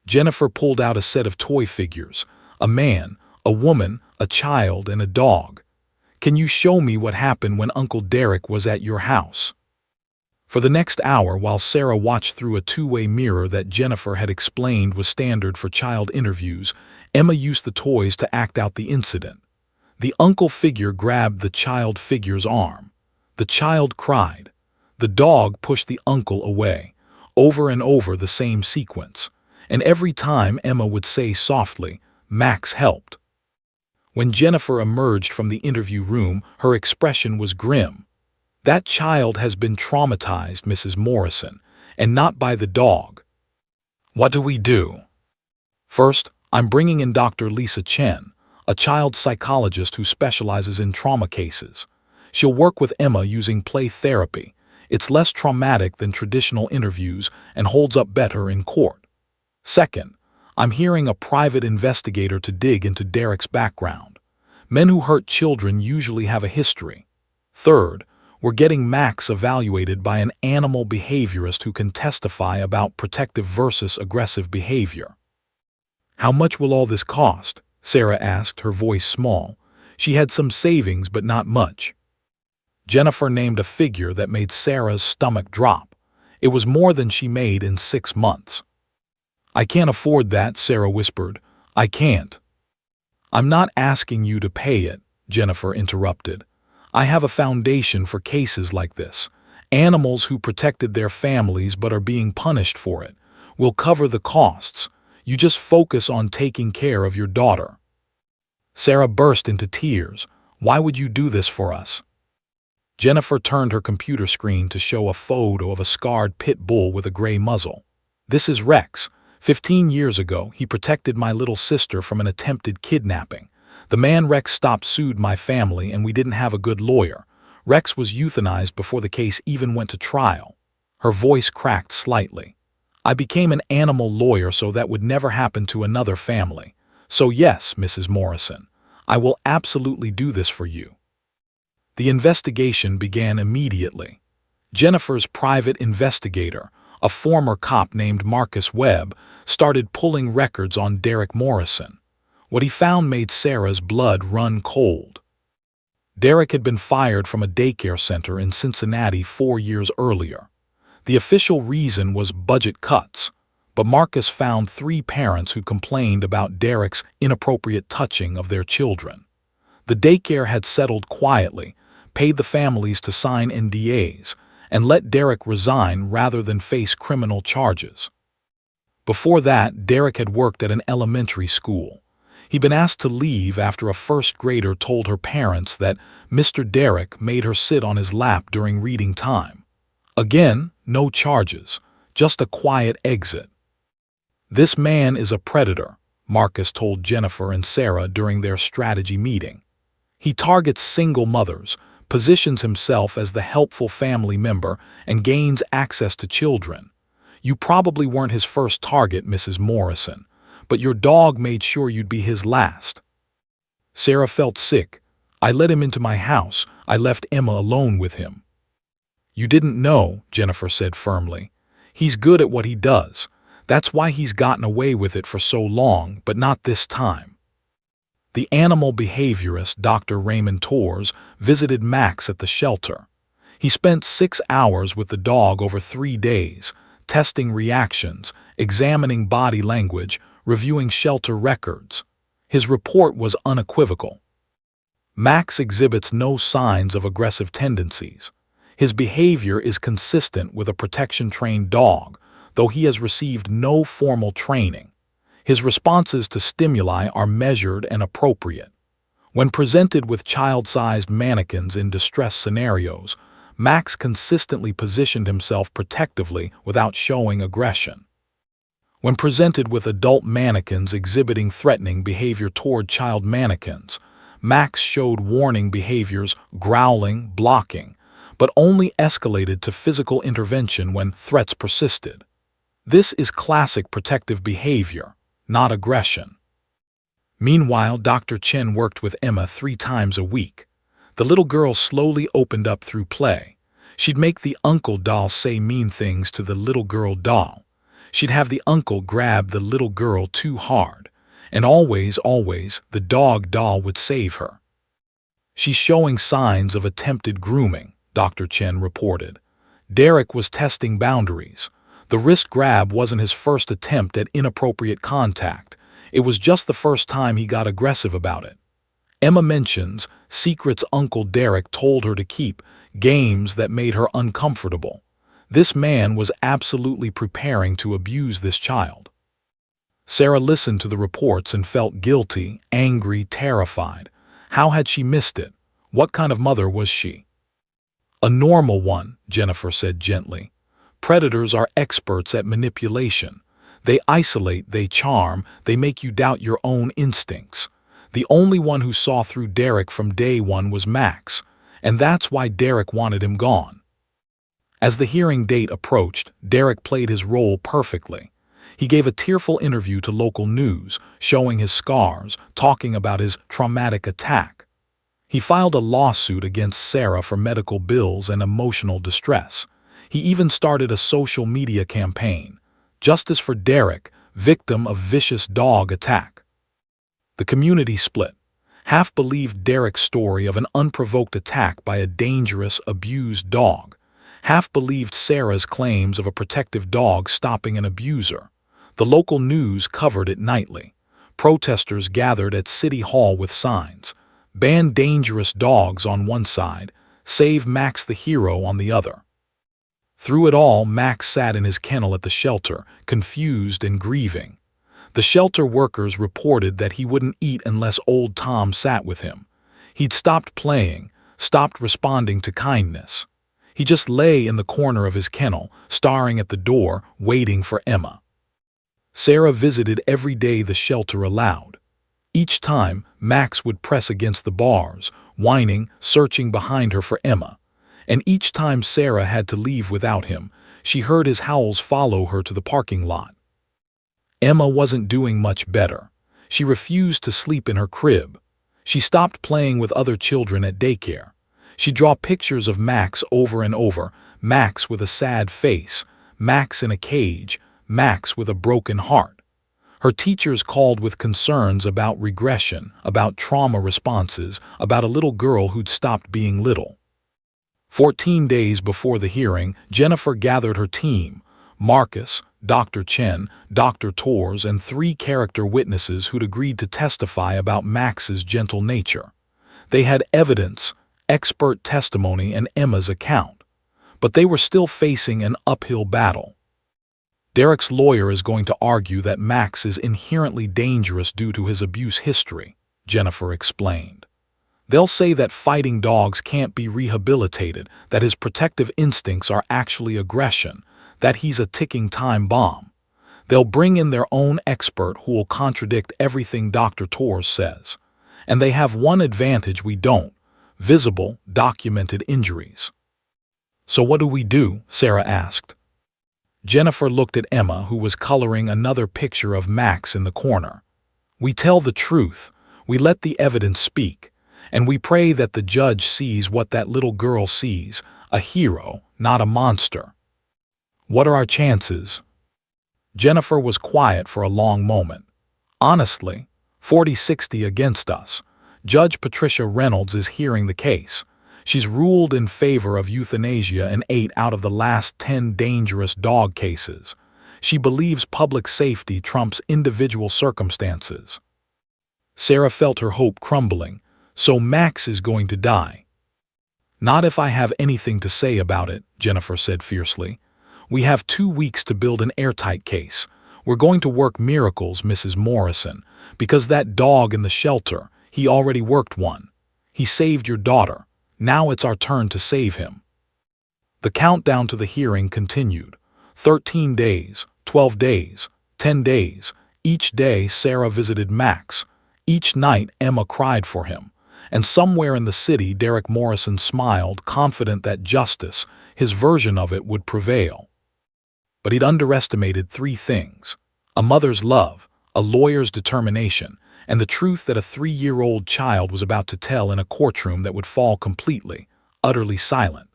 Jennifer pulled out a set of toy figures, a man, a woman, a child, and a dog. "Can you show me what happened when Uncle Derek was at your house?" For the next hour, while Sarah watched through a two-way mirror that Jennifer had explained was standard for child interviews, Emma used the toys to act out the incident. The uncle figure grabbed the child figure's arm. The child cried. The dog pushed the uncle away. Over and over the same sequence. And every time Emma would say softly, "Max helped." When Jennifer emerged from the interview room, her expression was grim. "That child has been traumatized, Mrs. Morrison, and not by the dog." "What do we do?" "First, I'm bringing in Dr. Lisa Chen, a child psychologist who specializes in trauma cases. She'll work with Emma using play therapy. It's less traumatic than traditional interviews and holds up better in court. Second, I'm hiring a private investigator to dig into Derek's background. Men who hurt children usually have a history. Third, we're getting Max evaluated by an animal behaviorist who can testify about protective versus aggressive behavior. "How much will all this cost?" Sarah asked, her voice small. She had some savings, but not much. Jennifer named a figure that made Sarah's stomach drop. It was more than she made in 6 months. "I can't afford that," Sarah whispered. "I can't." "I'm not asking you to pay it," Jennifer interrupted. "I have a foundation for cases like this. Animals who protected their families but are being punished for it. We'll cover the costs. You just focus on taking care of your daughter." Sarah burst into tears. "Why would you do this for us?" Jennifer turned her computer screen to show a photo of a scarred pit bull with a gray muzzle. "This is Rex. 15 years ago, he protected my little sister from an attempted kidnapping. The man Rex stopped sued my family, and we didn't have a good lawyer. Rex was euthanized before the case even went to trial." Her voice cracked slightly. "I became an animal lawyer so that would never happen to another family. So yes, Mrs. Morrison, I will absolutely do this for you." The investigation began immediately. Jennifer's private investigator, a former cop named Marcus Webb, started pulling records on Derek Morrison. What he found made Sarah's blood run cold. Derek had been fired from a daycare center in Cincinnati 4 years earlier. The official reason was budget cuts, but Marcus found 3 parents who complained about Derek's inappropriate touching of their children. The daycare had settled quietly, paid the families to sign NDAs, and let Derek resign rather than face criminal charges. Before that, Derek had worked at an elementary school. He'd been asked to leave after a first grader told her parents that Mr. Derek made her sit on his lap during reading time. Again, no charges, just a quiet exit. "This man is a predator," Marcus told Jennifer and Sarah during their strategy meeting. "He targets single mothers, positions himself as the helpful family member, and gains access to children. You probably weren't his first target, Mrs. Morrison, but your dog made sure you'd be his last." Sarah felt sick. I let him into my house. I left Emma alone with him." "You didn't know," Jennifer said firmly. "He's good at what he does. That's why he's gotten away with it for so long, but not this time." The animal behaviorist, Dr. Raymond Torres, visited Max at the shelter. He spent 6 hours with the dog over 3 days, testing reactions, examining body language, reviewing shelter records. His report was unequivocal. Max exhibits no signs of aggressive tendencies. His behavior is consistent with a protection-trained dog, though he has received no formal training. His responses to stimuli are measured and appropriate. When presented with child-sized mannequins in distress scenarios, Max consistently positioned himself protectively without showing aggression. When presented with adult mannequins exhibiting threatening behavior toward child mannequins, Max showed warning behaviors, growling, blocking, but only escalated to physical intervention when threats persisted. This is classic protective behavior, not aggression. Meanwhile, Dr. Chen worked with Emma 3 times a week. The little girl slowly opened up through play. She'd make the uncle doll say mean things to the little girl doll. She'd have the uncle grab the little girl too hard. And always, the dog doll would save her. "She's showing signs of attempted grooming," Dr. Chen reported. Derek was testing boundaries. The wrist grab wasn't his first attempt at inappropriate contact. It was just the first time he got aggressive about it. Emma mentions secrets Uncle Derek told her to keep, games that made her uncomfortable. This man was absolutely preparing to abuse this child. Sarah listened to the reports and felt guilty, angry, terrified. How had she missed it? What kind of mother was she? "A normal one," Jennifer said gently. "Predators are experts at manipulation. They isolate, they charm, they make you doubt your own instincts. The only one who saw through Derek from day one was Max, and that's why Derek wanted him gone." As the hearing date approached, Derek played his role perfectly. He gave a tearful interview to local news, showing his scars, talking about his traumatic attack. He filed a lawsuit against Sarah for medical bills and emotional distress. He even started a social media campaign, "Justice for Derek, victim of vicious dog attack." The community split. Half believed Derek's story of an unprovoked attack by a dangerous, abused dog. Half believed Sarah's claims of a protective dog stopping an abuser. The local news covered it nightly. Protesters gathered at City Hall with signs, "Ban dangerous dogs" on one side, "Save Max the hero" on the other. Through it all, Max sat in his kennel at the shelter, confused and grieving. The shelter workers reported that he wouldn't eat unless old Tom sat with him. He'd stopped playing, stopped responding to kindness. He just lay in the corner of his kennel, staring at the door, waiting for Emma. Sarah visited every day the shelter allowed. Each time, Max would press against the bars, whining, searching behind her for Emma. And each time Sarah had to leave without him, she heard his howls follow her to the parking lot. Emma wasn't doing much better. She refused to sleep in her crib. She stopped playing with other children at daycare. She'd draw pictures of Max over and over, Max with a sad face, Max in a cage, Max with a broken heart. Her teachers called with concerns about regression, about trauma responses, about a little girl who'd stopped being little. 14 days before the hearing, Jennifer gathered her team, Marcus, Dr. Chen, Dr. Torres, and 3 character witnesses who'd agreed to testify about Max's gentle nature. They had evidence, expert testimony, and Emma's account. But they were still facing an uphill battle. Derek's lawyer is going to argue that Max is inherently dangerous due to his abuse history, Jennifer explained. They'll say that fighting dogs can't be rehabilitated, that his protective instincts are actually aggression, that he's a ticking time bomb. They'll bring in their own expert who will contradict everything Dr. Torres says. And they have one advantage we don't: visible, documented injuries. "So what do we do?" Sarah asked. Jennifer looked at Emma, who was coloring another picture of Max in the corner. "We tell the truth. We let the evidence speak. And we pray that the judge sees what that little girl sees, a hero, not a monster. What are our chances? Jennifer was quiet for a long moment. Honestly, 40-60 against us. Judge Patricia Reynolds is hearing the case. She's ruled in favor of euthanasia in 8 out of the last 10 dangerous dog cases. She believes public safety trumps individual circumstances. Sarah felt her hope crumbling. So Max is going to die. Not if I have anything to say about it, Jennifer said fiercely. We have 2 weeks to build an airtight case. We're going to work miracles, Mrs. Morrison, because that dog in the shelter, he already worked one. He saved your daughter. Now it's our turn to save him. The countdown to the hearing continued. 13 days, 12 days, 10 days. Each day Sarah visited Max. Each night Emma cried for him. And somewhere in the city Derek Morrison smiled, confident that justice, his version of it, would prevail. But he'd underestimated 3 things: a mother's love, a lawyer's determination, and the truth that a 3-year-old child was about to tell in a courtroom that would fall completely, utterly silent.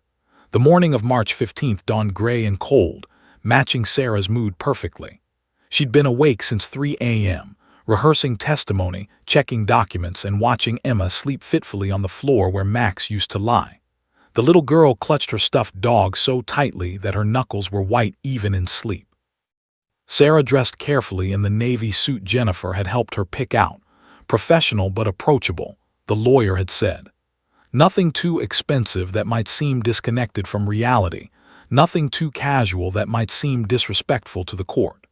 The morning of March 15th dawned gray and cold, matching Sarah's mood perfectly. She'd been awake since 3 a.m., rehearsing testimony, checking documents, and watching Emma sleep fitfully on the floor where Max used to lie. The little girl clutched her stuffed dog so tightly that her knuckles were white even in sleep. Sarah dressed carefully in the navy suit Jennifer had helped her pick out. Professional but approachable, the lawyer had said. Nothing too expensive that might seem disconnected from reality, nothing too casual that might seem disrespectful to the court.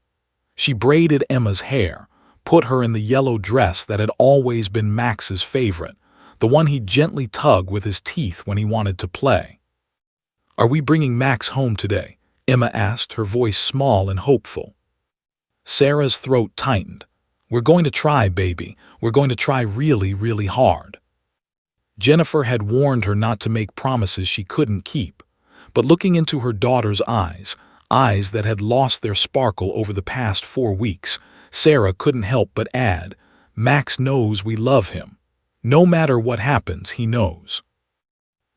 She braided Emma's hair, put her in the yellow dress that had always been Max's favorite, the one he'd gently tug with his teeth when he wanted to play. "Are we bringing Max home today?" Emma asked, her voice small and hopeful. Sarah's throat tightened. "We're going to try, baby. We're going to try really, really hard." Jennifer had warned her not to make promises she couldn't keep, but looking into her daughter's eyes, eyes that had lost their sparkle over the past 4 weeks, Sarah couldn't help but add, "Max knows we love him. No matter what happens, he knows."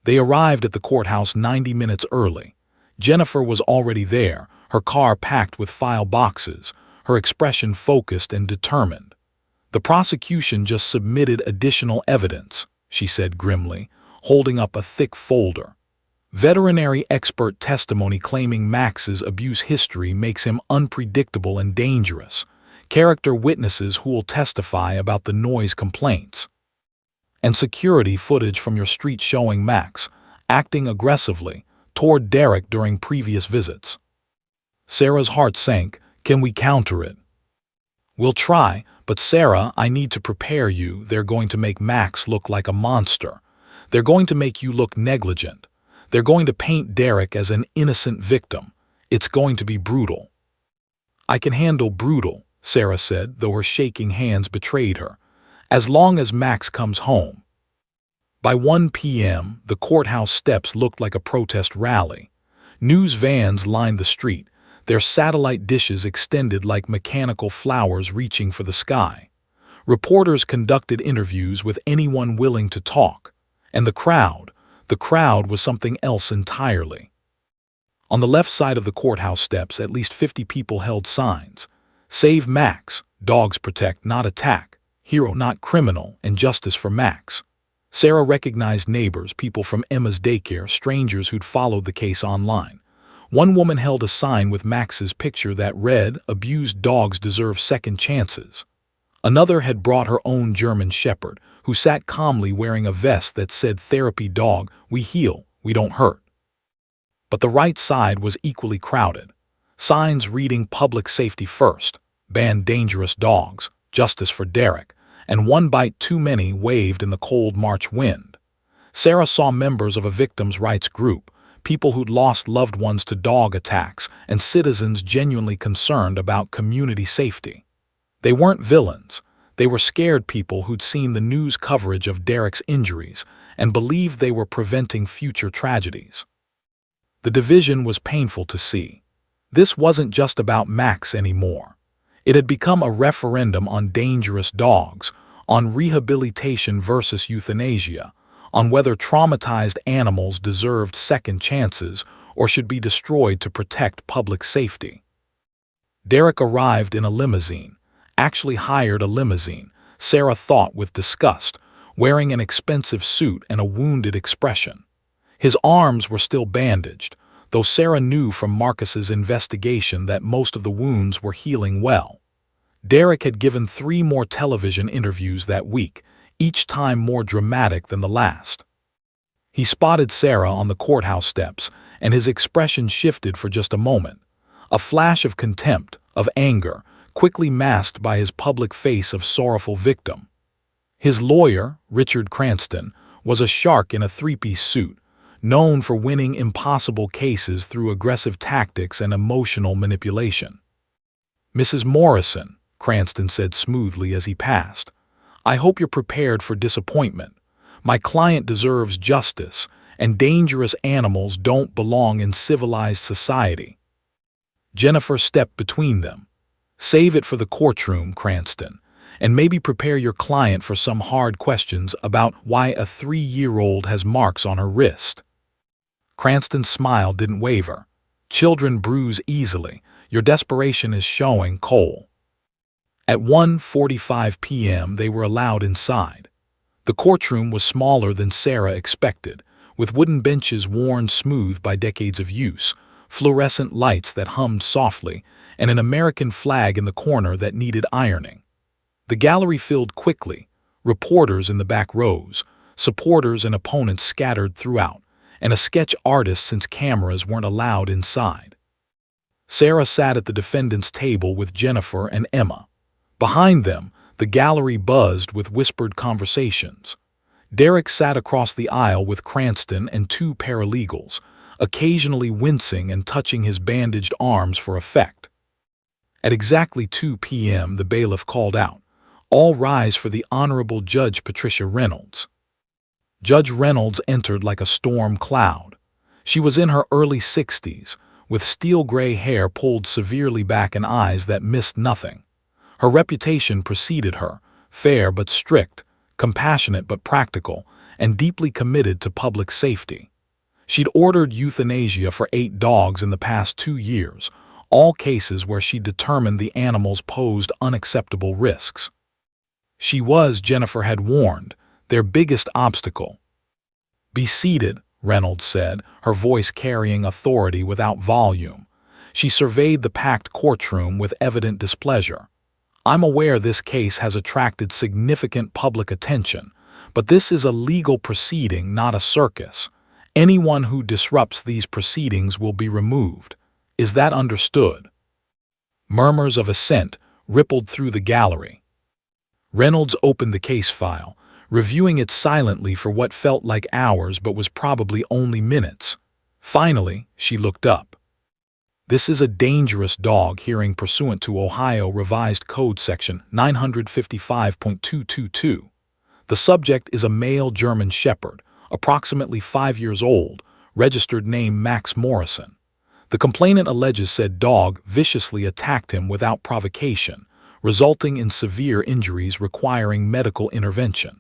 They arrived at the courthouse 90 minutes early. Jennifer was already there, her car packed with file boxes, her expression focused and determined. "The prosecution just submitted additional evidence," she said grimly, holding up a thick folder. "Veterinary expert testimony claiming Max's abuse history makes him unpredictable and dangerous. Character witnesses who will testify about the noise complaints. And security footage from your street showing Max acting aggressively toward Derek during previous visits." Sarah's heart sank. "Can we counter it?" "We'll try, but Sarah, I need to prepare you. They're going to make Max look like a monster. They're going to make you look negligent. They're going to paint Derek as an innocent victim. It's going to be brutal." "I can handle brutal," Sarah said, though her shaking hands betrayed her, "as long as Max comes home." By 1 p.m., the courthouse steps looked like a protest rally. News vans lined the street, their satellite dishes extended like mechanical flowers reaching for the sky. Reporters conducted interviews with anyone willing to talk. And the crowd was something else entirely. On the left side of the courthouse steps, at least 50 people held signs. "Save Max, dogs protect, not attack, hero, not criminal, and justice for Max." Sarah recognized neighbors, people from Emma's daycare, strangers who'd followed the case online. One woman held a sign with Max's picture that read, "Abused dogs deserve second chances." Another had brought her own German shepherd, who sat calmly wearing a vest that said, "Therapy dog, we heal, we don't hurt." But the right side was equally crowded. Signs reading "Public safety first," "Ban dangerous dogs," "Justice for Derek," and "One bite too many" waved in the cold March wind. Sarah saw members of a victims' rights group, people who'd lost loved ones to dog attacks, and citizens genuinely concerned about community safety. They weren't villains. They were scared people who'd seen the news coverage of Derek's injuries and believed they were preventing future tragedies. The division was painful to see. This wasn't just about Max anymore. It had become a referendum on dangerous dogs, on rehabilitation versus euthanasia, on whether traumatized animals deserved second chances or should be destroyed to protect public safety. Derek arrived in a limousine, actually hired a limousine, Sarah thought with disgust, wearing an expensive suit and a wounded expression. His arms were still bandaged, though Sarah knew from Marcus's investigation that most of the wounds were healing well. Derek had given 3 more television interviews that week, each time more dramatic than the last. He spotted Sarah on the courthouse steps, and his expression shifted for just a moment. A flash of contempt, of anger, quickly masked by his public face of sorrowful victim. His lawyer, Richard Cranston, was a shark in a 3-piece suit, known for winning impossible cases through aggressive tactics and emotional manipulation. "Mrs. Morrison," Cranston said smoothly as he passed, "I hope you're prepared for disappointment. My client deserves justice, and dangerous animals don't belong in civilized society." Jennifer stepped between them. "Save it for the courtroom, Cranston, and maybe prepare your client for some hard questions about why a 3-year-old has marks on her wrist." Cranston's smile didn't waver. "Children bruise easily. Your desperation is showing, Cole." At 1:45 p.m. they were allowed inside. The courtroom was smaller than Sarah expected, with wooden benches worn smooth by decades of use, fluorescent lights that hummed softly, and an American flag in the corner that needed ironing. The gallery filled quickly, reporters in the back rows, supporters and opponents scattered throughout, and a sketch artist since cameras weren't allowed inside. Sarah sat at the defendant's table with Jennifer and Emma. Behind them, the gallery buzzed with whispered conversations. Derek sat across the aisle with Cranston and 2 paralegals, occasionally wincing and touching his bandaged arms for effect. At exactly 2 p.m. the bailiff called out, "All rise for the Honorable Judge Patricia Reynolds." Judge Reynolds entered like a storm cloud. She was in her early 60s, with steel-gray hair pulled severely back and eyes that missed nothing. Her reputation preceded her, fair but strict, compassionate but practical, and deeply committed to public safety. She'd ordered euthanasia for 8 dogs in the past 2 years, all cases where she determined the animals posed unacceptable risks. She was, Jennifer had warned, their biggest obstacle. "Be seated," Reynolds said, her voice carrying authority without volume. She surveyed the packed courtroom with evident displeasure. "I'm aware this case has attracted significant public attention, but this is a legal proceeding, not a circus. Anyone who disrupts these proceedings will be removed. Is that understood?" Murmurs of assent rippled through the gallery. Reynolds opened the case file, reviewing it silently for what felt like hours but was probably only minutes. Finally, she looked up. "This is a dangerous dog hearing pursuant to Ohio Revised Code Section 955.222. The subject is a male German Shepherd, approximately 5 years old, registered name Max Morrison. The complainant alleges said dog viciously attacked him without provocation, resulting in severe injuries requiring medical intervention.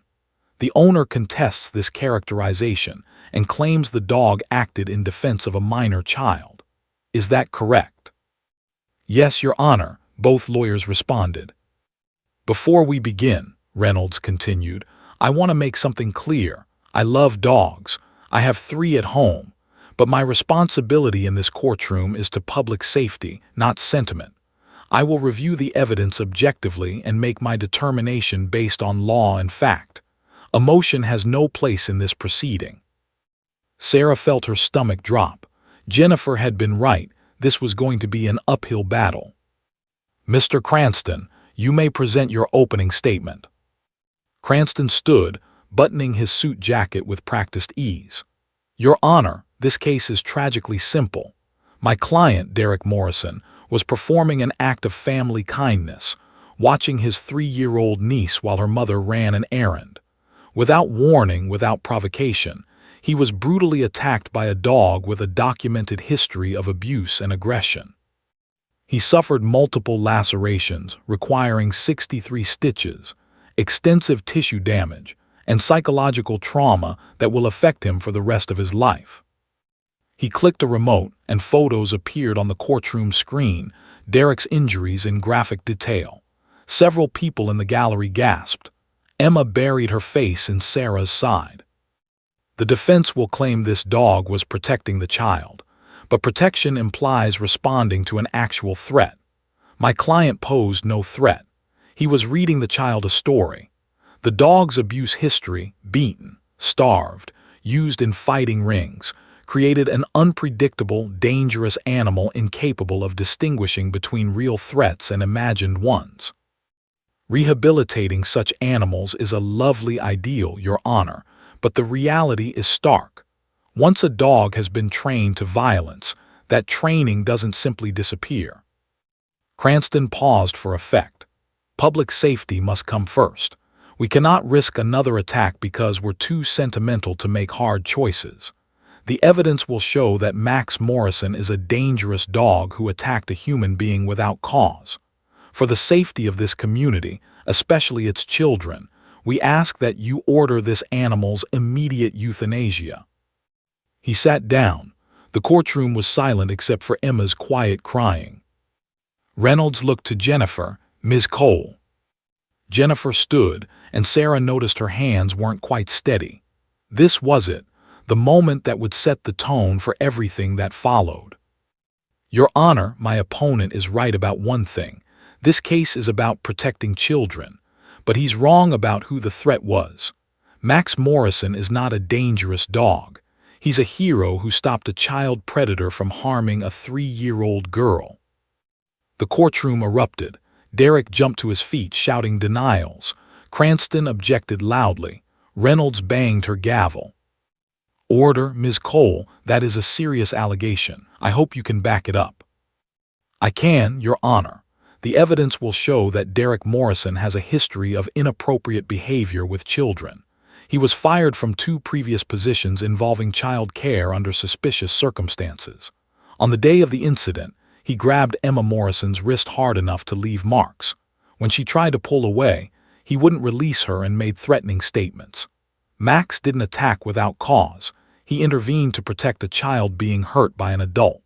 The owner contests this characterization and claims the dog acted in defense of a minor child. Is that correct?" "Yes, Your Honor," both lawyers responded. "Before we begin," Reynolds continued, "I want to make something clear. I love dogs. I have 3 at home. But my responsibility in this courtroom is to public safety, not sentiment. I will review the evidence objectively and make my determination based on law and fact. Emotion has no place in this proceeding." Sarah felt her stomach drop. Jennifer had been right. This was going to be an uphill battle. "Mr. Cranston, you may present your opening statement." Cranston stood, buttoning his suit jacket with practiced ease. "Your Honor, this case is tragically simple. My client, Derek Morrison, was performing an act of family kindness, watching his 3-year-old niece while her mother ran an errand. Without warning, without provocation, he was brutally attacked by a dog with a documented history of abuse and aggression. He suffered multiple lacerations, requiring 63 stitches, extensive tissue damage, and psychological trauma that will affect him for the rest of his life. He clicked a remote, and photos appeared on the courtroom screen, Derek's injuries in graphic detail. Several people in the gallery gasped. Emma buried her face in Sarah's side. The defense will claim this dog was protecting the child, but protection implies responding to an actual threat. My client posed no threat. He was reading the child a story. The dog's abuse history, beaten, starved, used in fighting rings, created an unpredictable, dangerous animal incapable of distinguishing between real threats and imagined ones. Rehabilitating such animals is a lovely ideal, Your Honor, but the reality is stark. Once a dog has been trained to violence, that training doesn't simply disappear. Cranston paused for effect. Public safety must come first. We cannot risk another attack because we're too sentimental to make hard choices. The evidence will show that Max Morrison is a dangerous dog who attacked a human being without cause. For the safety of this community, especially its children, we ask that you order this animal's immediate euthanasia. He sat down. The courtroom was silent except for Emma's quiet crying. Reynolds looked to Jennifer, Ms. Cole. Jennifer stood, and Sarah noticed her hands weren't quite steady. This was it, the moment that would set the tone for everything that followed. Your Honor, my opponent is right about one thing. This case is about protecting children, but he's wrong about who the threat was. Max Morrison is not a dangerous dog. He's a hero who stopped a child predator from harming a 3-year-old girl. The courtroom erupted. Derek jumped to his feet, shouting denials. Cranston objected loudly. Reynolds banged her gavel. Order, Ms. Cole, that is a serious allegation. I hope you can back it up. I can, Your Honor. The evidence will show that Derek Morrison has a history of inappropriate behavior with children. He was fired from 2 previous positions involving child care under suspicious circumstances. On the day of the incident, he grabbed Emma Morrison's wrist hard enough to leave marks. When she tried to pull away, he wouldn't release her and made threatening statements. Max didn't attack without cause. He intervened to protect a child being hurt by an adult.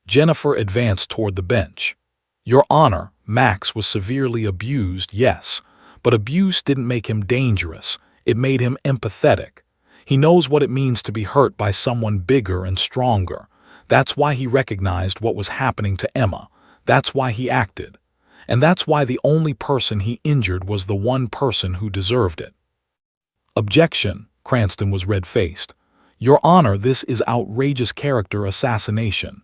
Jennifer advanced toward the bench. Your Honor, Max was severely abused, yes, but abuse didn't make him dangerous. It made him empathetic. He knows what it means to be hurt by someone bigger and stronger. That's why he recognized what was happening to Emma. That's why he acted. And that's why the only person he injured was the one person who deserved it. Objection, Cranston was red-faced. Your Honor, this is outrageous character assassination.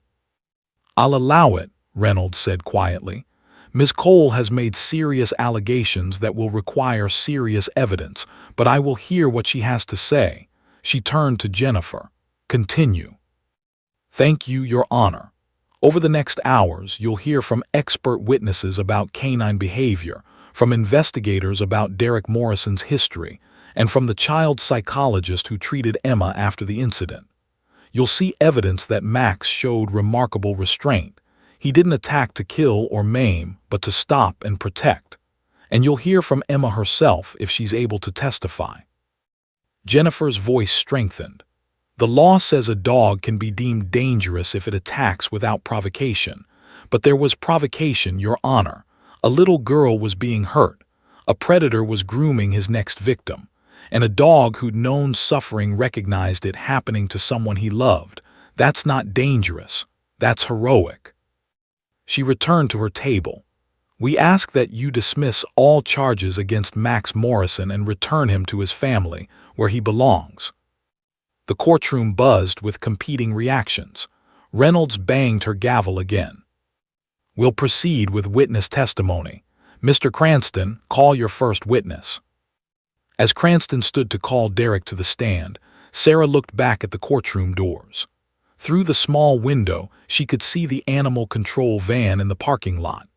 I'll allow it, Reynolds said quietly. Ms. Cole has made serious allegations that will require serious evidence, but I will hear what she has to say. She turned to Jennifer. Continue. Thank you, Your Honor. Over the next hours, you'll hear from expert witnesses about canine behavior, from investigators about Derek Morrison's history, and from the child psychologist who treated Emma after the incident. You'll see evidence that Max showed remarkable restraint. He didn't attack to kill or maim, but to stop and protect. And you'll hear from Emma herself if she's able to testify. Jennifer's voice strengthened. The law says a dog can be deemed dangerous if it attacks without provocation. But there was provocation, Your Honor. A little girl was being hurt. A predator was grooming his next victim. And a dog who'd known suffering recognized it happening to someone he loved. That's not dangerous. That's heroic. She returned to her table. We ask that you dismiss all charges against Max Morrison and return him to his family, where he belongs. The courtroom buzzed with competing reactions. Reynolds banged her gavel again. We'll proceed with witness testimony. Mr. Cranston, call your first witness. As Cranston stood to call Derek to the stand, Sarah looked back at the courtroom doors. Through the small window, she could see the animal control van in the parking lot.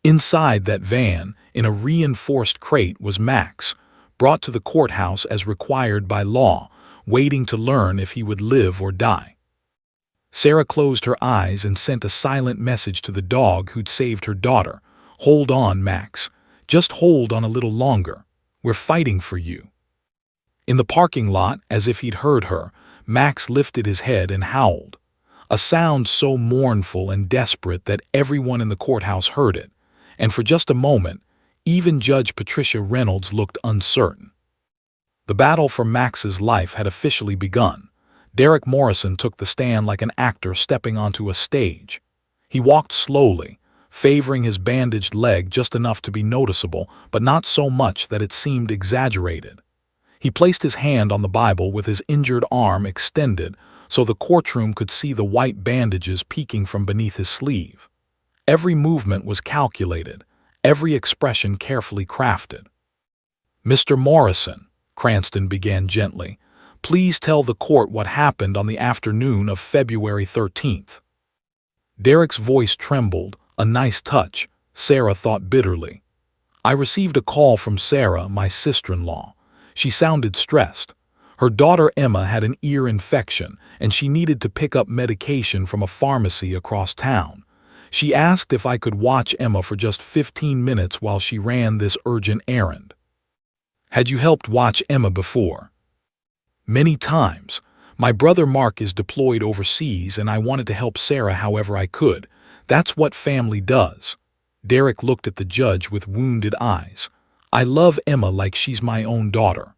Inside that van, in a reinforced crate, was Max, brought to the courthouse as required by law, waiting to learn if he would live or die. Sarah closed her eyes and sent a silent message to the dog who'd saved her daughter. Hold on, Max. Just hold on a little longer. We're fighting for you." In the parking lot, as if he'd heard her, Max lifted his head and howled. A sound so mournful and desperate that everyone in the courthouse heard it, and for just a moment, even Judge Patricia Reynolds looked uncertain. The battle for Max's life had officially begun. Derek Morrison took the stand like an actor stepping onto a stage. He walked slowly, favoring his bandaged leg just enough to be noticeable, but not so much that it seemed exaggerated. He placed his hand on the Bible with his injured arm extended so the courtroom could see the white bandages peeking from beneath his sleeve. Every movement was calculated, every expression carefully crafted. "Mr. Morrison," Cranston began gently, "please tell the court what happened on the afternoon of February 13th. Derek's voice trembled, a nice touch, Sarah thought bitterly. "I received a call from Sarah, my sister-in-law. She sounded stressed. Her daughter Emma had an ear infection, and she needed to pick up medication from a pharmacy across town. She asked if I could watch Emma for just 15 minutes while she ran this urgent errand." "Had you helped watch Emma before?" "Many times. My brother Mark is deployed overseas, and I wanted to help Sarah however I could. That's what family does." Derek looked at the judge with wounded eyes. "I love Emma like she's my own daughter."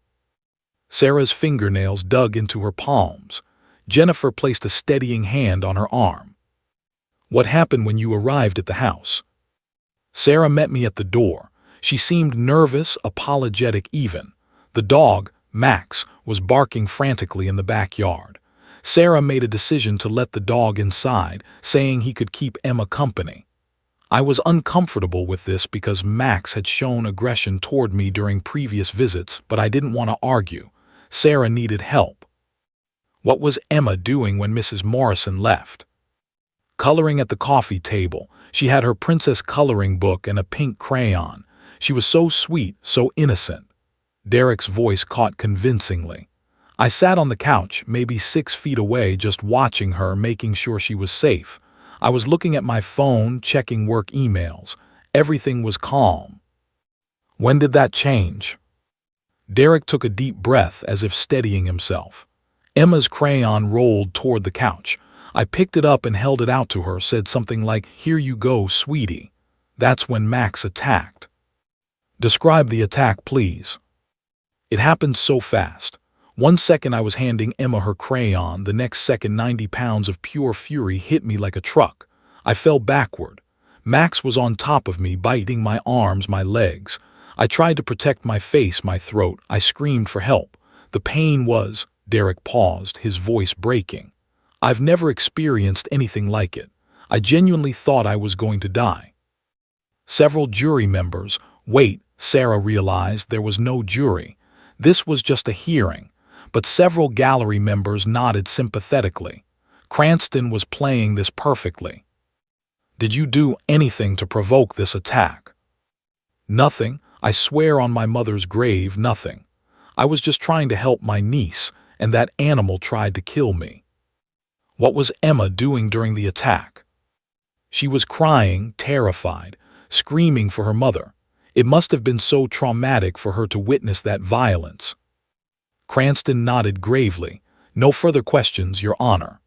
Sarah's fingernails dug into her palms. Jennifer placed a steadying hand on her arm. "What happened when you arrived at the house?" "Sarah met me at the door. She seemed nervous, apologetic even. The dog, Max, was barking frantically in the backyard. Sarah made a decision to let the dog inside, saying he could keep Emma company. I was uncomfortable with this because Max had shown aggression toward me during previous visits, but I didn't want to argue. Sarah needed help." "What was Emma doing when Mrs. Morrison left?" "Coloring at the coffee table. She had her princess coloring book and a pink crayon. She was so sweet, so innocent." Derek's voice caught convincingly. "I sat on the couch, maybe 6 feet away, just watching her, making sure she was safe. I was looking at my phone, checking work emails. Everything was calm." "When did that change?" Derek took a deep breath as if steadying himself. Emma's crayon rolled toward the couch. I picked it up and held it out to her, said something like, "Here you go, sweetie." That's when Max attacked. "Describe the attack, please." "It happened so fast. One second I was handing Emma her crayon, the next second 90 pounds of pure fury hit me like a truck. I fell backward. Max was on top of me, biting my arms, my legs. I tried to protect my face, my throat. I screamed for help. The pain was—" Derek paused, his voice breaking. "I've never experienced anything like it. I genuinely thought I was going to die." Several jury members— Wait, Sarah realized there was no jury. This was just a hearing. But several gallery members nodded sympathetically. Cranston was playing this perfectly. "Did you do anything to provoke this attack?" "Nothing. I swear on my mother's grave, nothing. I was just trying to help my niece, and that animal tried to kill me." "What was Emma doing during the attack?" "She was crying, terrified, screaming for her mother. It must have been so traumatic for her to witness that violence." Cranston nodded gravely. "No further questions, Your Honor."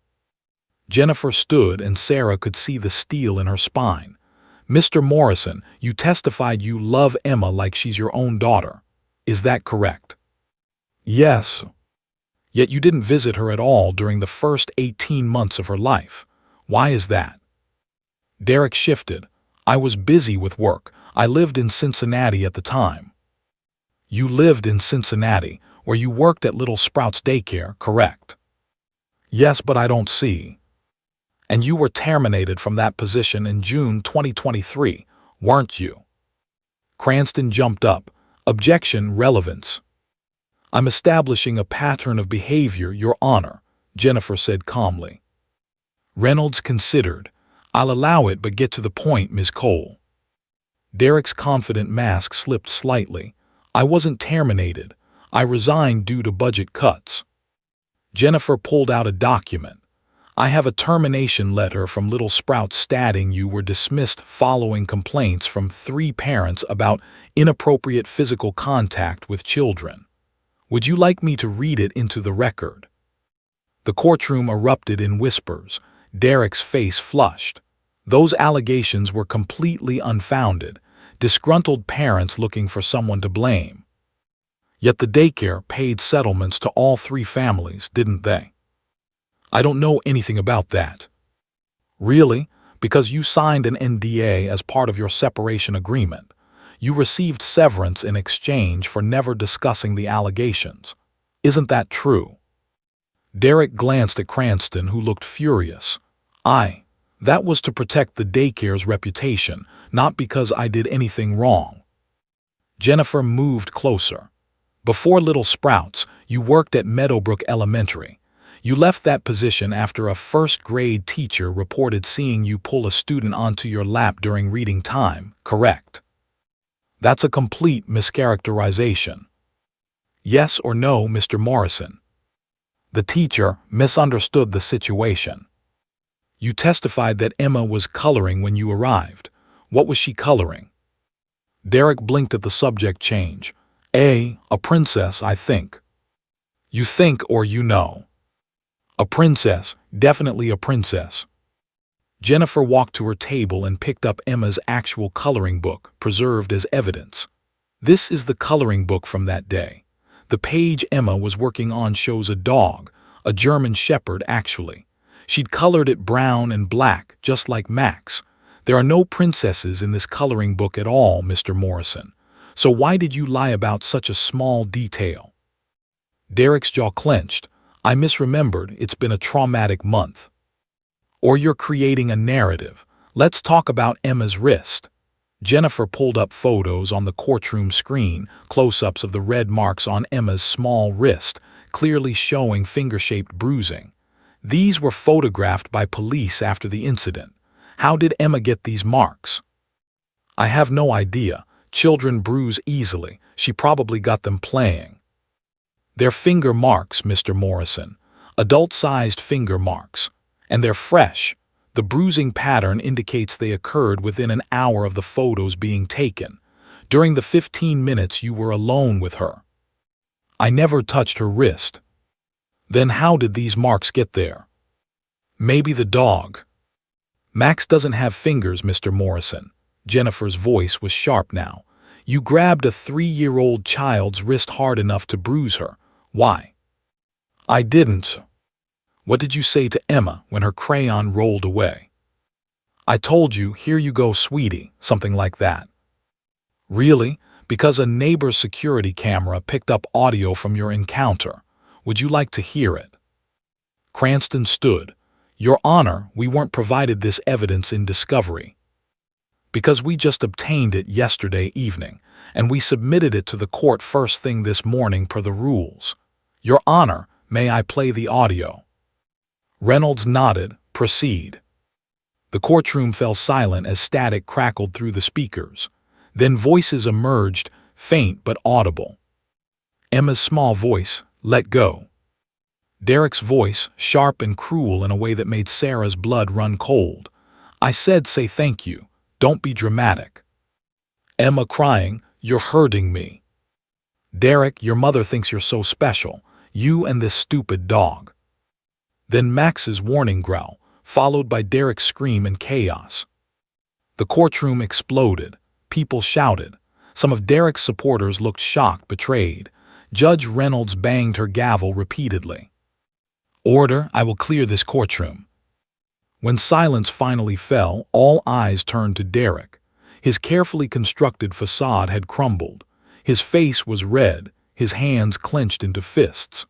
Jennifer stood, and Sarah could see the steel in her spine. "Mr. Morrison, you testified you love Emma like she's your own daughter. Is that correct?" "Yes." "Yet you didn't visit her at all during the first 18 months of her life. Why is that?" Derek shifted. "I was busy with work. I lived in Cincinnati at the time." "You lived in Cincinnati, where you worked at Little Sprouts Daycare, correct?" "Yes, but I don't see." "And you were terminated from that position in June 2023, weren't you?" Cranston jumped up. "Objection, relevance." "I'm establishing a pattern of behavior, Your Honor," Jennifer said calmly. Reynolds considered. "I'll allow it, but get to the point, Ms. Cole." Derek's confident mask slipped slightly. "I wasn't terminated. I resigned due to budget cuts." Jennifer pulled out a document. I have a termination letter from Little Sprout stating you were dismissed following complaints from 3 parents about inappropriate physical contact with children. Would you like me to read it into the record?" The courtroom erupted in whispers. Derek's face flushed. Those allegations were completely unfounded, disgruntled parents looking for someone to blame. Yet the daycare paid settlements to all 3 families, didn't they? "I don't know anything about that." "Really? Because you signed an NDA as part of your separation agreement. You received severance in exchange for never discussing the allegations. Isn't that true?" Derek glanced at Cranston, who looked furious. That was to protect the daycare's reputation, not because I did anything wrong." Jennifer moved closer. "Before Little Sprouts, you worked at Meadowbrook Elementary. You left that position after a first-grade teacher reported seeing you pull a student onto your lap during reading time, correct?" "That's a complete mischaracterization." "Yes or no, Mr. Morrison?" "The teacher misunderstood the situation." "You testified that Emma was coloring when you arrived. What was she coloring?" Derek blinked at the subject change. A princess, I think." "You think or you know?" "A princess, definitely a princess." Jennifer walked to her table and picked up Emma's actual coloring book, preserved as evidence. This is the coloring book from that day. The page Emma was working on shows a dog, a German shepherd actually. She'd colored it brown and black, just like Max. There are no princesses in this coloring book at all, Mr. Morrison. So why did you lie about such a small detail? Derek's jaw clenched. I misremembered. It's been a traumatic month. Or you're creating a narrative. Let's talk about Emma's wrist. Jennifer pulled up photos on the courtroom screen, close-ups of the red marks on Emma's small wrist, clearly showing finger-shaped bruising. These were photographed by police after the incident. How did Emma get these marks? I have no idea. Children bruise easily. She probably got them playing. They're finger marks, Mr. Morrison. Adult-sized finger marks. And they're fresh. The bruising pattern indicates they occurred within an hour of the photos being taken, during the 15 minutes you were alone with her. I never touched her wrist. Then how did these marks get there? Maybe the dog. Max doesn't have fingers, Mr. Morrison. Jennifer's voice was sharp now. You grabbed a 3-year-old child's wrist hard enough to bruise her. Why? I didn't. What did you say to Emma when her crayon rolled away? I told you, here you go, sweetie, something like that. Really? Because a neighbor's security camera picked up audio from your encounter. Would you like to hear it? Cranston stood. Your Honor, we weren't provided this evidence in discovery. Because we just obtained it yesterday evening, and we submitted it to the court first thing this morning per the rules. Your Honor, may I play the audio? Reynolds nodded. Proceed. The courtroom fell silent as static crackled through the speakers. Then voices emerged, faint but audible. Emma's small voice, let go. Derek's voice, sharp and cruel in a way that made Sarah's blood run cold. I said say thank you. Don't be dramatic. Emma crying, you're hurting me. Derek, your mother thinks you're so special. You and this stupid dog. Then Max's warning growl, followed by Derek's scream and chaos. The courtroom exploded. People shouted. Some of Derek's supporters looked shocked, betrayed. Judge Reynolds banged her gavel repeatedly. Order, I will clear this courtroom. When silence finally fell, all eyes turned to Derek. His carefully constructed facade had crumbled. His face was red, his hands clenched into fists.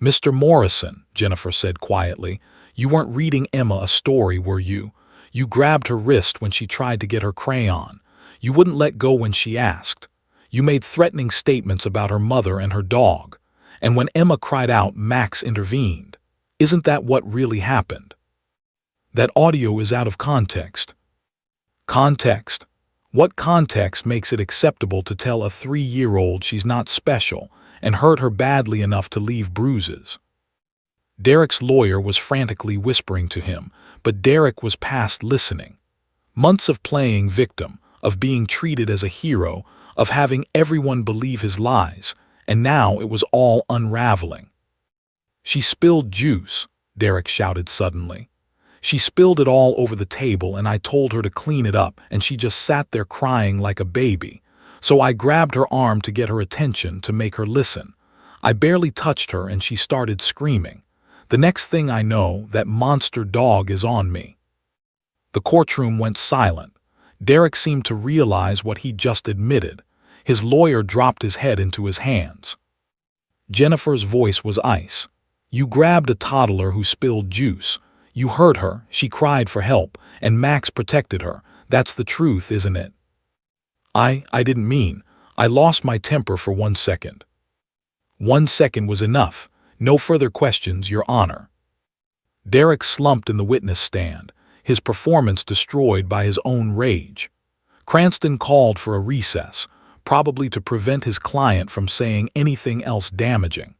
Mr. Morrison, Jennifer said quietly, you weren't reading Emma a story, were you? You grabbed her wrist when she tried to get her crayon. You wouldn't let go when she asked. You made threatening statements about her mother and her dog. And when Emma cried out, Max intervened. Isn't that what really happened? That audio is out of context. Context? What context makes it acceptable to tell a 3-year-old she's not special and hurt her badly enough to leave bruises? Derek's lawyer was frantically whispering to him, but Derek was past listening. Months of playing victim, of being treated as a hero, of having everyone believe his lies, and now it was all unraveling. "She spilled juice," Derek shouted suddenly. "She spilled it all over the table and I told her to clean it up and she just sat there crying like a baby. So I grabbed her arm to get her attention, to make her listen. I barely touched her and she started screaming. The next thing I know, that monster dog is on me." The courtroom went silent. Derek seemed to realize what he'd just admitted. His lawyer dropped his head into his hands. Jennifer's voice was ice. "You grabbed a toddler who spilled juice. You hurt her, she cried for help, and Max protected her. That's the truth, isn't it?" I didn't mean. I lost my temper for 1 second. 1 second was enough. No further questions, Your Honor." Derek slumped in the witness stand, his performance destroyed by his own rage. Cranston called for a recess, probably to prevent his client from saying anything else damaging.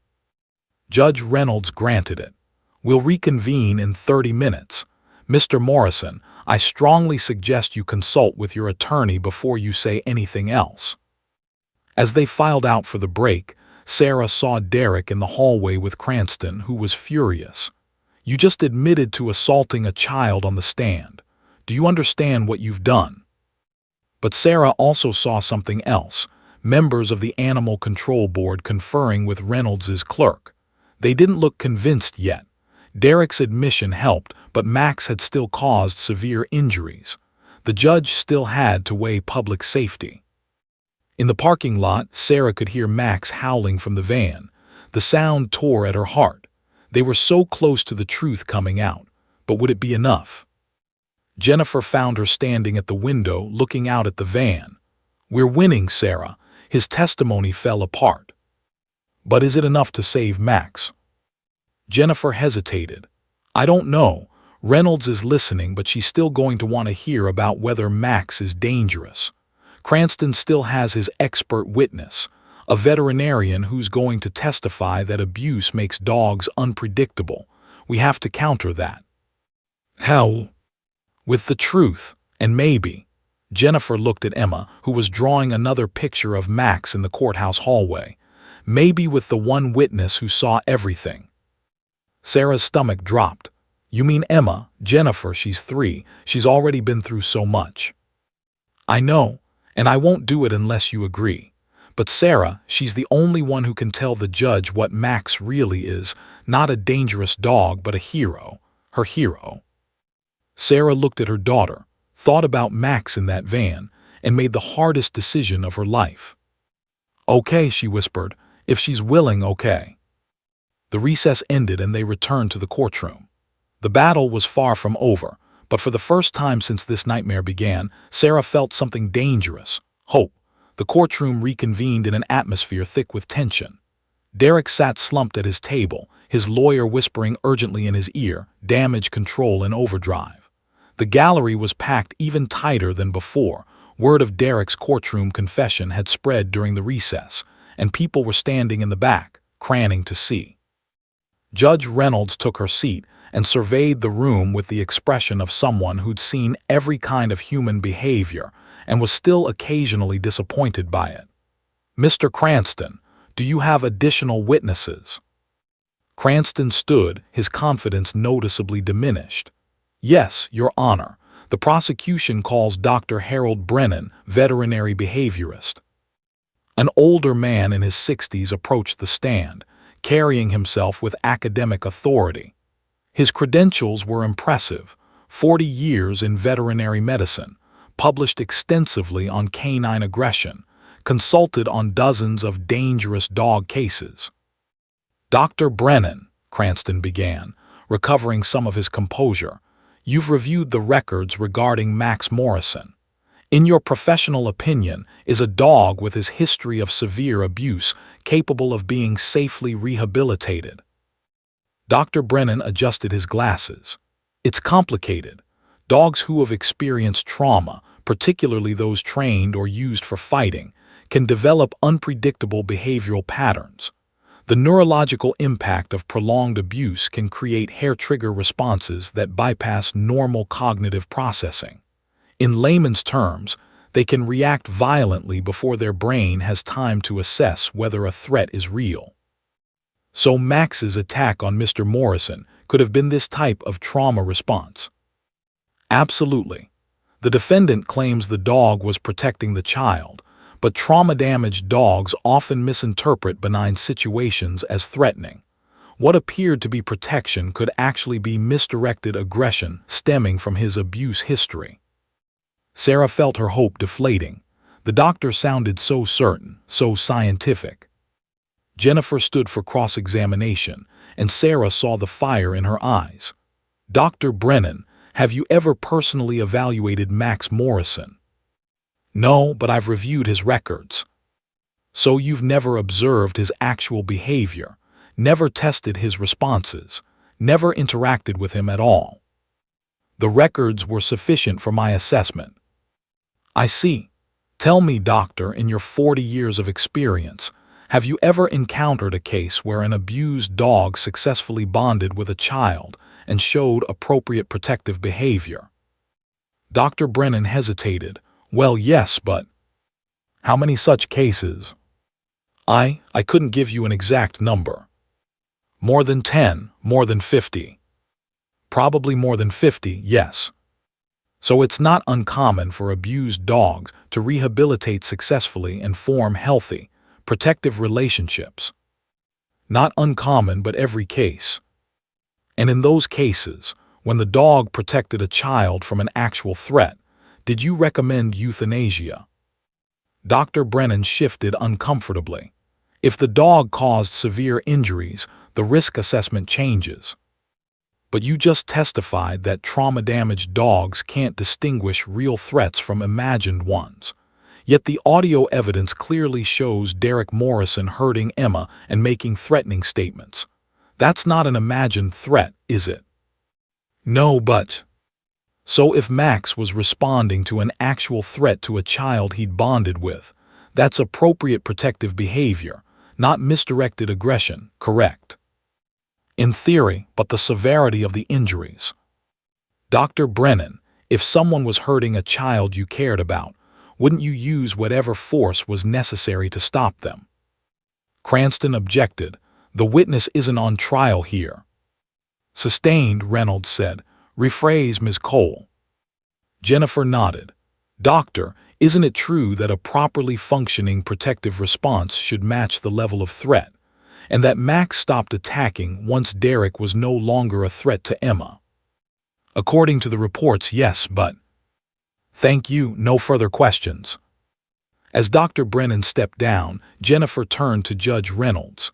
Judge Reynolds granted it. "We'll reconvene in 30 minutes. Mr. Morrison, I strongly suggest you consult with your attorney before you say anything else." As they filed out for the break, Sarah saw Derek in the hallway with Cranston, who was furious. "You just admitted to assaulting a child on the stand. Do you understand what you've done?" But Sarah also saw something else: members of the Animal Control Board conferring with Reynolds's clerk. They didn't look convinced yet. Derek's admission helped, but Max had still caused severe injuries. The judge still had to weigh public safety. In the parking lot, Sarah could hear Max howling from the van. The sound tore at her heart. They were so close to the truth coming out, but would it be enough? Jennifer found her standing at the window, looking out at the van. "We're winning, Sarah." His testimony fell apart. "But is it enough to save Max?" Jennifer hesitated. "I don't know. Reynolds is listening, but she's still going to want to hear about whether Max is dangerous. Cranston still has his expert witness, a veterinarian who's going to testify that abuse makes dogs unpredictable. We have to counter that." "How?" "With the truth, and maybe." Jennifer looked at Emma, who was drawing another picture of Max in the courthouse hallway. "Maybe with the one witness who saw everything." Sarah's stomach dropped. "You mean Emma?" "Jennifer, she's 3. She's already been through so much." "I know, and I won't do it unless you agree. But Sarah, she's the only one who can tell the judge what Max really is, not a dangerous dog but a hero, her hero." Sarah looked at her daughter, thought about Max in that van, and made the hardest decision of her life. "Okay," she whispered. "If she's willing, okay." The recess ended and they returned to the courtroom. The battle was far from over, but for the first time since this nightmare began, Sarah felt something dangerous: hope. The courtroom reconvened in an atmosphere thick with tension. Derek sat slumped at his table, his lawyer whispering urgently in his ear, damage control in overdrive. The gallery was packed even tighter than before. Word of Derek's courtroom confession had spread during the recess, and people were standing in the back, craning to see. Judge Reynolds took her seat and surveyed the room with the expression of someone who'd seen every kind of human behavior and was still occasionally disappointed by it. "Mr. Cranston, do you have additional witnesses?" Cranston stood, his confidence noticeably diminished. "Yes, Your Honor. The prosecution calls Dr. Harold Brennan, veterinary behaviorist." An older man in his 60s approached the stand, carrying himself with academic authority. His credentials were impressive: 40 years in veterinary medicine, published extensively on canine aggression, consulted on dozens of dangerous dog cases. "Dr. Brennan," Cranston began, recovering some of his composure, "you've reviewed the records regarding Max Morrison. In your professional opinion, is a dog with his history of severe abuse capable of being safely rehabilitated?" Dr. Brennan adjusted his glasses. "It's complicated. Dogs who have experienced trauma, particularly those trained or used for fighting, can develop unpredictable behavioral patterns. The neurological impact of prolonged abuse can create hair-trigger responses that bypass normal cognitive processing. In layman's terms, they can react violently before their brain has time to assess whether a threat is real. So Max's attack on Mr. Morrison could have been this type of trauma response. Absolutely. The defendant claims the dog was protecting the child, but trauma-damaged dogs often misinterpret benign situations as threatening. What appeared to be protection could actually be misdirected aggression stemming from his abuse history. Sarah felt her hope deflating. The doctor sounded so certain, so scientific. Jennifer stood for cross-examination, and Sarah saw the fire in her eyes. "Dr. Brennan, have you ever personally evaluated Max Morrison?" "No, but I've reviewed his records." "So you've never observed his actual behavior, never tested his responses, never interacted with him at all?" "The records were sufficient for my assessment." "I see. Tell me, doctor, in your 40 years of experience, have you ever encountered a case where an abused dog successfully bonded with a child and showed appropriate protective behavior?" Dr. Brennan hesitated. "Well, yes, but..." "How many such cases?" I couldn't give you an exact number." "More than 10, more than 50. "Probably more than 50, yes." "So it's not uncommon for abused dogs to rehabilitate successfully and form healthy, protective relationships." "Not uncommon, but every case." "And in those cases, when the dog protected a child from an actual threat, did you recommend euthanasia?" Dr. Brennan shifted uncomfortably. "If the dog caused severe injuries, the risk assessment changes." "But you just testified that trauma-damaged dogs can't distinguish real threats from imagined ones. Yet the audio evidence clearly shows Derek Morrison hurting Emma and making threatening statements. That's not an imagined threat, is it?" "No, but..." "So if Max was responding to an actual threat to a child he'd bonded with, that's appropriate protective behavior, not misdirected aggression, correct?" "In theory, but the severity of the injuries..." "Dr. Brennan, if someone was hurting a child you cared about, wouldn't you use whatever force was necessary to stop them?" Cranston objected. "The witness isn't on trial here." "Sustained," Reynolds said. "Rephrase, Ms. Cole." Jennifer nodded. "Doctor, isn't it true that a properly functioning protective response should match the level of threat, and that Max stopped attacking once Derek was no longer a threat to Emma?" "According to the reports, yes, but..." "Thank you, no further questions." As Dr. Brennan stepped down, Jennifer turned to Judge Reynolds.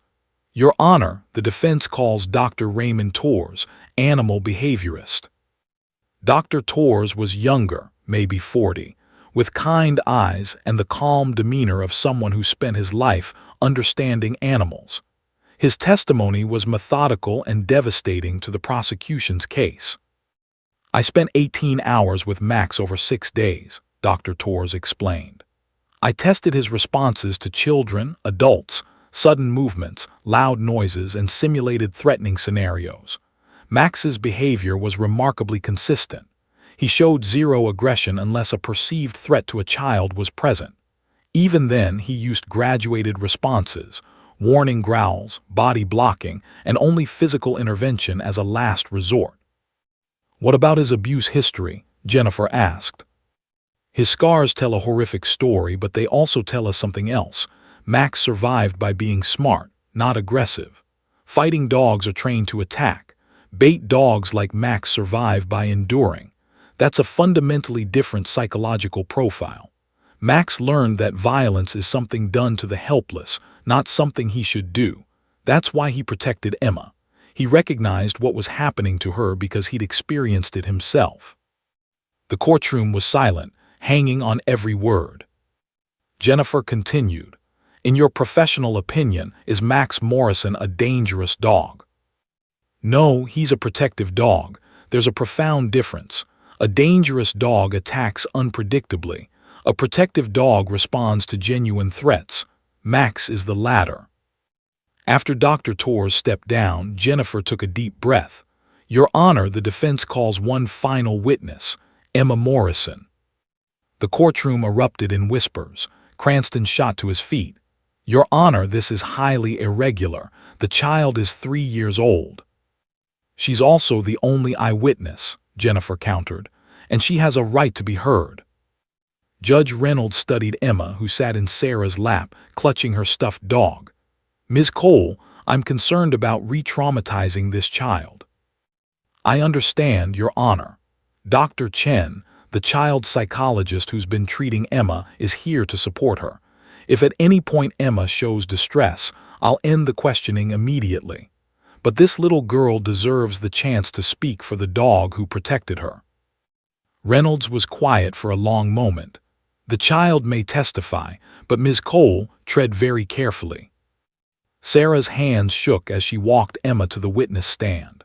"Your Honor, the defense calls Dr. Raymond Torres, animal behaviorist." Dr. Torres was younger, maybe 40, with kind eyes and the calm demeanor of someone who spent his life understanding animals. His testimony was methodical and devastating to the prosecution's case. "I spent 18 hours with Max over 6 days, Dr. Torres explained. "I tested his responses to children, adults, sudden movements, loud noises, and simulated threatening scenarios. Max's behavior was remarkably consistent. He showed zero aggression unless a perceived threat to a child was present. Even then, he used graduated responses, warning growls, body blocking, and only physical intervention as a last resort." "What about his abuse history?" Jennifer asked. "His scars tell a horrific story, but they also tell us something else. Max survived by being smart, not aggressive. Fighting dogs are trained to attack. Bait dogs like Max survive by enduring. That's a fundamentally different psychological profile. Max learned that violence is something done to the helpless, not something he should do. That's why he protected Emma. He recognized what was happening to her because he'd experienced it himself." The courtroom was silent, hanging on every word. Jennifer continued. "In your professional opinion, is Max Morrison a dangerous dog?" "No, he's a protective dog. There's a profound difference. A dangerous dog attacks unpredictably. A protective dog responds to genuine threats. Max is the latter." After Dr. Torres stepped down, Jennifer took a deep breath. "Your Honor, the defense calls one final witness, Emma Morrison." The courtroom erupted in whispers. Cranston shot to his feet. "Your Honor, this is highly irregular. The child is 3 years old." "She's also the only eyewitness," Jennifer countered, "and she has a right to be heard." Judge Reynolds studied Emma, who sat in Sarah's lap, clutching her stuffed dog. "Ms. Cole, I'm concerned about re-traumatizing this child." "I understand, Your Honor. Dr. Chen, the child psychologist who's been treating Emma, is here to support her. If at any point Emma shows distress, I'll end the questioning immediately. But this little girl deserves the chance to speak for the dog who protected her." Reynolds was quiet for a long moment. "The child may testify, but Ms. Cole, tread very carefully." Sarah's hands shook as she walked Emma to the witness stand.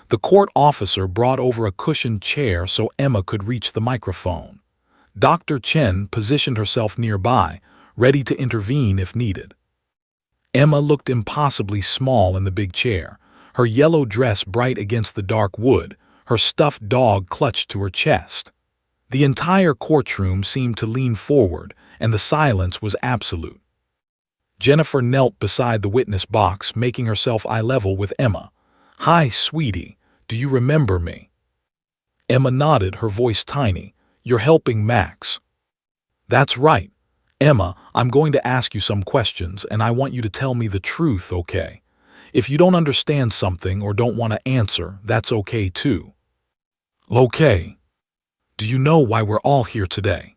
The court officer brought over a cushioned chair so Emma could reach the microphone. Dr. Chen positioned herself nearby, ready to intervene if needed. Emma looked impossibly small in the big chair, her yellow dress bright against the dark wood, her stuffed dog clutched to her chest. The entire courtroom seemed to lean forward, and the silence was absolute. Jennifer knelt beside the witness box, making herself eye level with Emma. "Hi, sweetie. Do you remember me?" Emma nodded, her voice tiny. "You're helping Max." "That's right. Emma, I'm going to ask you some questions, and I want you to tell me the truth, okay? If you don't understand something or don't want to answer, that's okay too." "Okay. Do you know why we're all here today?"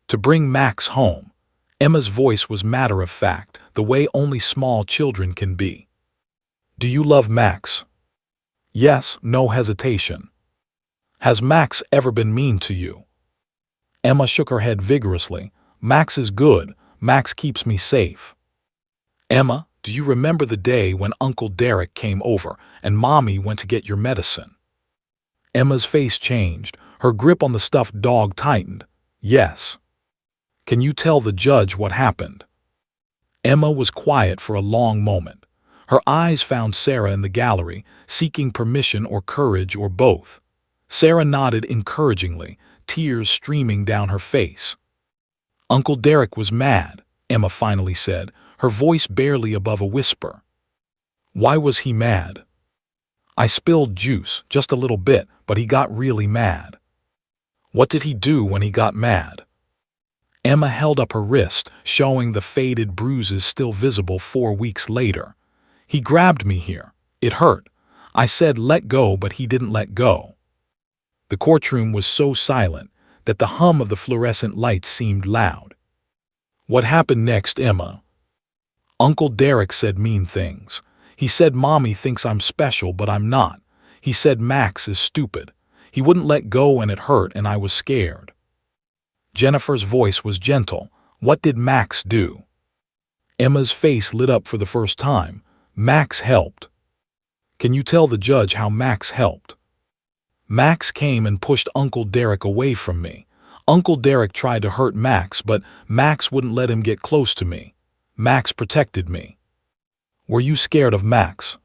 "To bring Max home." Emma's voice was matter-of-fact, the way only small children can be. "Do you love Max?" "Yes," no hesitation. "Has Max ever been mean to you?" Emma shook her head vigorously. "Max is good. Max keeps me safe." "Emma, do you remember the day when Uncle Derek came over and Mommy went to get your medicine?" Emma's face changed. Her grip on the stuffed dog tightened. "Yes." "Can you tell the judge what happened?" Emma was quiet for a long moment. Her eyes found Sarah in the gallery, seeking permission or courage or both. Sarah nodded encouragingly, tears streaming down her face. "Uncle Derek was mad," Emma finally said, her voice barely above a whisper. "Why was he mad?" "I spilled juice, just a little bit, but he got really mad." "What did he do when he got mad?" Emma held up her wrist, showing the faded bruises still visible 4 weeks later. "He grabbed me here. It hurt. I said let go, but he didn't let go." The courtroom was so silent that the hum of the fluorescent lights seemed loud. "What happened next, Emma?" "Uncle Derek said mean things. He said Mommy thinks I'm special, but I'm not. He said Max is stupid. He wouldn't let go and it hurt and I was scared." Jennifer's voice was gentle. "What did Max do?" Emma's face lit up for the first time. "Max helped." "Can you tell the judge how Max helped?" "Max came and pushed Uncle Derek away from me. Uncle Derek tried to hurt Max, but Max wouldn't let him get close to me. Max protected me." "Were you scared of Max?"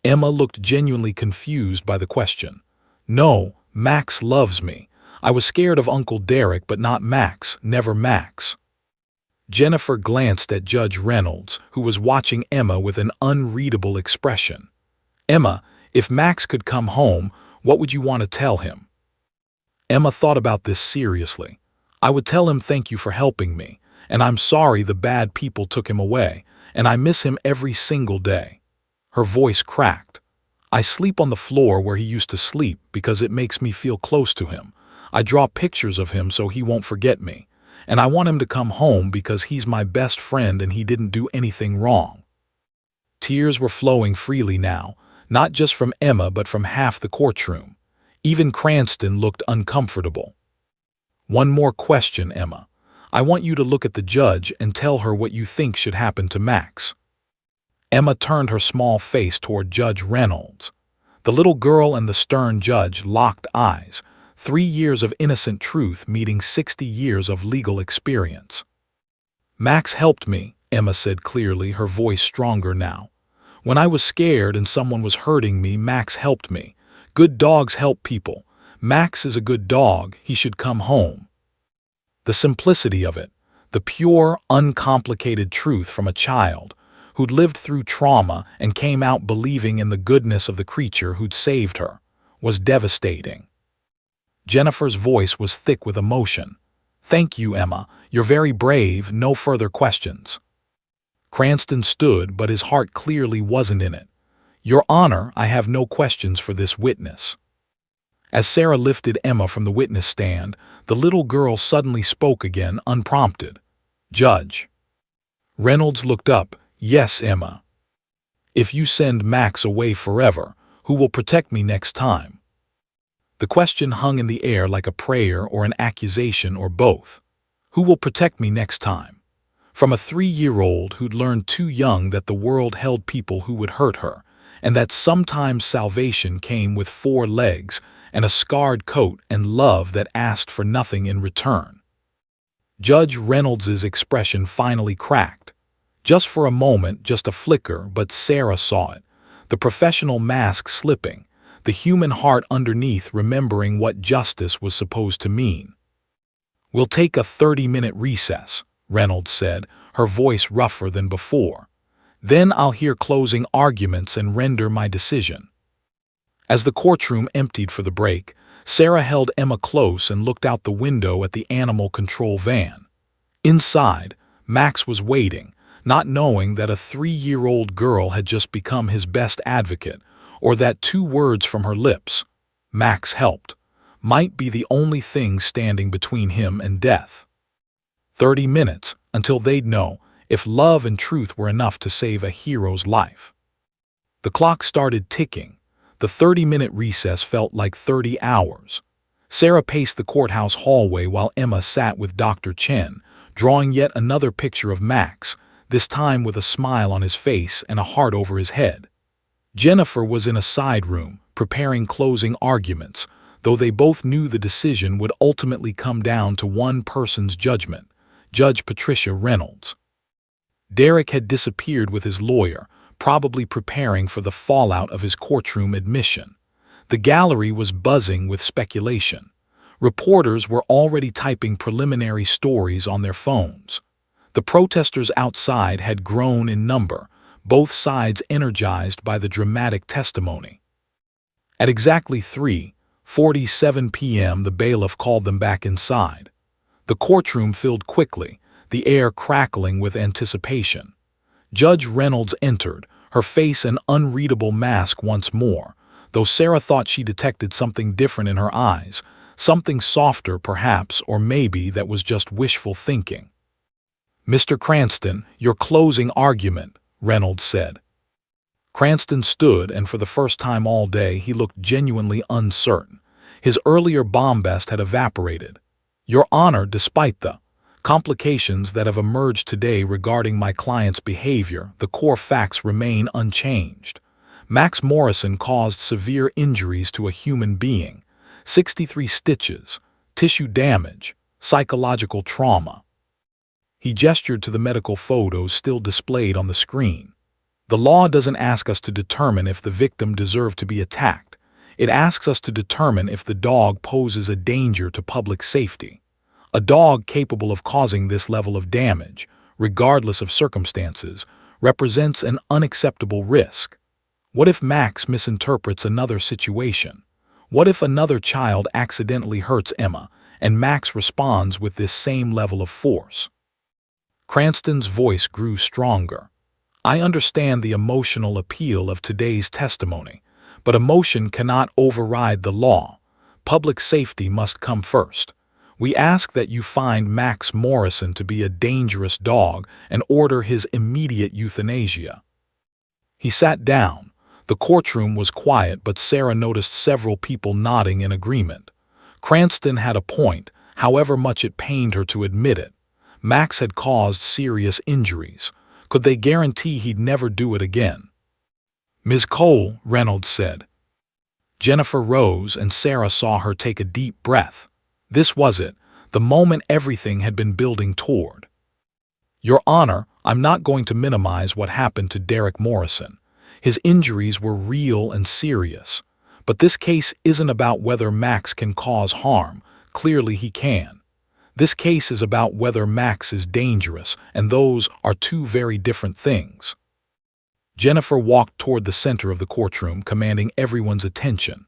Emma looked genuinely confused by the question. "No, Max loves me. I was scared of Uncle Derek, but not Max, never Max." Jennifer glanced at Judge Reynolds, who was watching Emma with an unreadable expression. "Emma, if Max could come home, what would you want to tell him?" Emma thought about this seriously. "I would tell him thank you for helping me, and I'm sorry the bad people took him away, and I miss him every single day." Her voice cracked. "I sleep on the floor where he used to sleep because it makes me feel close to him. I draw pictures of him so he won't forget me. And I want him to come home because he's my best friend and he didn't do anything wrong." Tears were flowing freely now, not just from Emma but from half the courtroom. Even Cranston looked uncomfortable. "One more question, Emma. I want you to look at the judge and tell her what you think should happen to Max." Emma turned her small face toward Judge Reynolds. The little girl and the stern judge locked eyes, 3 years of innocent truth meeting 60 years of legal experience. "Max helped me," Emma said clearly, her voice stronger now. "When I was scared and someone was hurting me, Max helped me. Good dogs help people. Max is a good dog. He should come home." The simplicity of it, the pure, uncomplicated truth from a child who'd lived through trauma and came out believing in the goodness of the creature who'd saved her, was devastating. Jennifer's voice was thick with emotion. "Thank you, Emma. You're very brave. No further questions." Cranston stood, but his heart clearly wasn't in it. "Your Honor, I have no questions for this witness." As Sarah lifted Emma from the witness stand, the little girl suddenly spoke again, unprompted. "Judge." Reynolds looked up. "Yes, Emma." "If you send Max away forever, who will protect me next time?" The question hung in the air like a prayer or an accusation or both. Who will protect me next time? From a 3-year-old who'd learned too young that the world held people who would hurt her, and that sometimes salvation came with 4 legs and a scarred coat and love that asked for nothing in return. Judge Reynolds's expression finally cracked. Just for a moment, just a flicker, but Sarah saw it. The professional mask slipping, the human heart underneath remembering what justice was supposed to mean. "We'll take a 30-minute recess," Reynolds said, her voice rougher than before. "Then I'll hear closing arguments and render my decision." As the courtroom emptied for the break, Sarah held Emma close and looked out the window at the animal control van. Inside, Max was waiting, not knowing that a 3-year-old girl had just become his best advocate, or that 2 words from her lips, "Max helped," might be the only thing standing between him and death. 30 minutes until they'd know if love and truth were enough to save a hero's life. The clock started ticking. The 30-minute recess felt like 30 hours. Sarah paced the courthouse hallway while Emma sat with Dr. Chen, drawing yet another picture of Max, this time with a smile on his face and a heart over his head. Jennifer was in a side room, preparing closing arguments, though they both knew the decision would ultimately come down to one person's judgment, Judge Patricia Reynolds. Derek had disappeared with his lawyer, probably preparing for the fallout of his courtroom admission. The gallery was buzzing with speculation. Reporters were already typing preliminary stories on their phones. The protesters outside had grown in number, both sides energized by the dramatic testimony. At exactly 3:47 p.m., the bailiff called them back inside. The courtroom filled quickly, the air crackling with anticipation. Judge Reynolds entered, her face an unreadable mask once more, though Sarah thought she detected something different in her eyes, something softer perhaps, or maybe that was just wishful thinking. "Mr. Cranston, your closing argument," Reynolds said. Cranston stood, and for the first time all day he looked genuinely uncertain. His earlier bombast had evaporated. "Your Honor, despite the complications that have emerged today regarding my client's behavior, the core facts remain unchanged. Max Morrison caused severe injuries to a human being, 63 stitches, tissue damage, psychological trauma." He gestured to the medical photos still displayed on the screen. "The law doesn't ask us to determine if the victim deserved to be attacked. It asks us to determine if the dog poses a danger to public safety. A dog capable of causing this level of damage, regardless of circumstances, represents an unacceptable risk. What if Max misinterprets another situation? What if another child accidentally hurts Emma, and Max responds with this same level of force?" Cranston's voice grew stronger. "I understand the emotional appeal of today's testimony, but emotion cannot override the law. Public safety must come first. We ask that you find Max Morrison to be a dangerous dog and order his immediate euthanasia." He sat down. The courtroom was quiet, but Sarah noticed several people nodding in agreement. Cranston had a point, however much it pained her to admit it. Max had caused serious injuries. Could they guarantee he'd never do it again? "Ms. Cole," Reynolds said. Jennifer rose, and Sarah saw her take a deep breath. This was it, the moment everything had been building toward. "Your Honor, I'm not going to minimize what happened to Derek Morrison. His injuries were real and serious. But this case isn't about whether Max can cause harm. Clearly he can. This case is about whether Max is dangerous, and those are two very different things. Jennifer walked toward the center of the courtroom, commanding everyone's attention.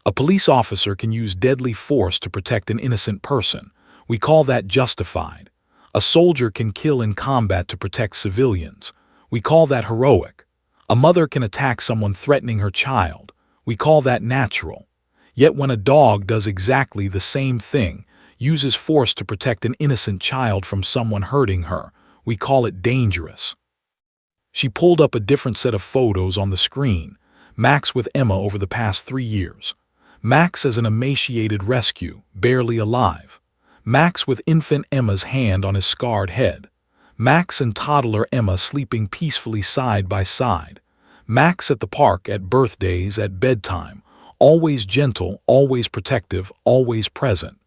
A police officer can use deadly force to protect an innocent person. We call that justified. A soldier can kill in combat to protect civilians. We call that heroic. A mother can attack someone threatening her child. We call that natural. Yet when a dog does exactly the same thing, uses force to protect an innocent child from someone hurting her, we call it dangerous. She pulled up a different set of photos on the screen. Max with Emma over the past 3 years. Max as an emaciated rescue, barely alive. Max with infant Emma's hand on his scarred head. Max and toddler Emma sleeping peacefully side by side. Max at the park, at birthdays, at bedtime. Always gentle, always protective, always present.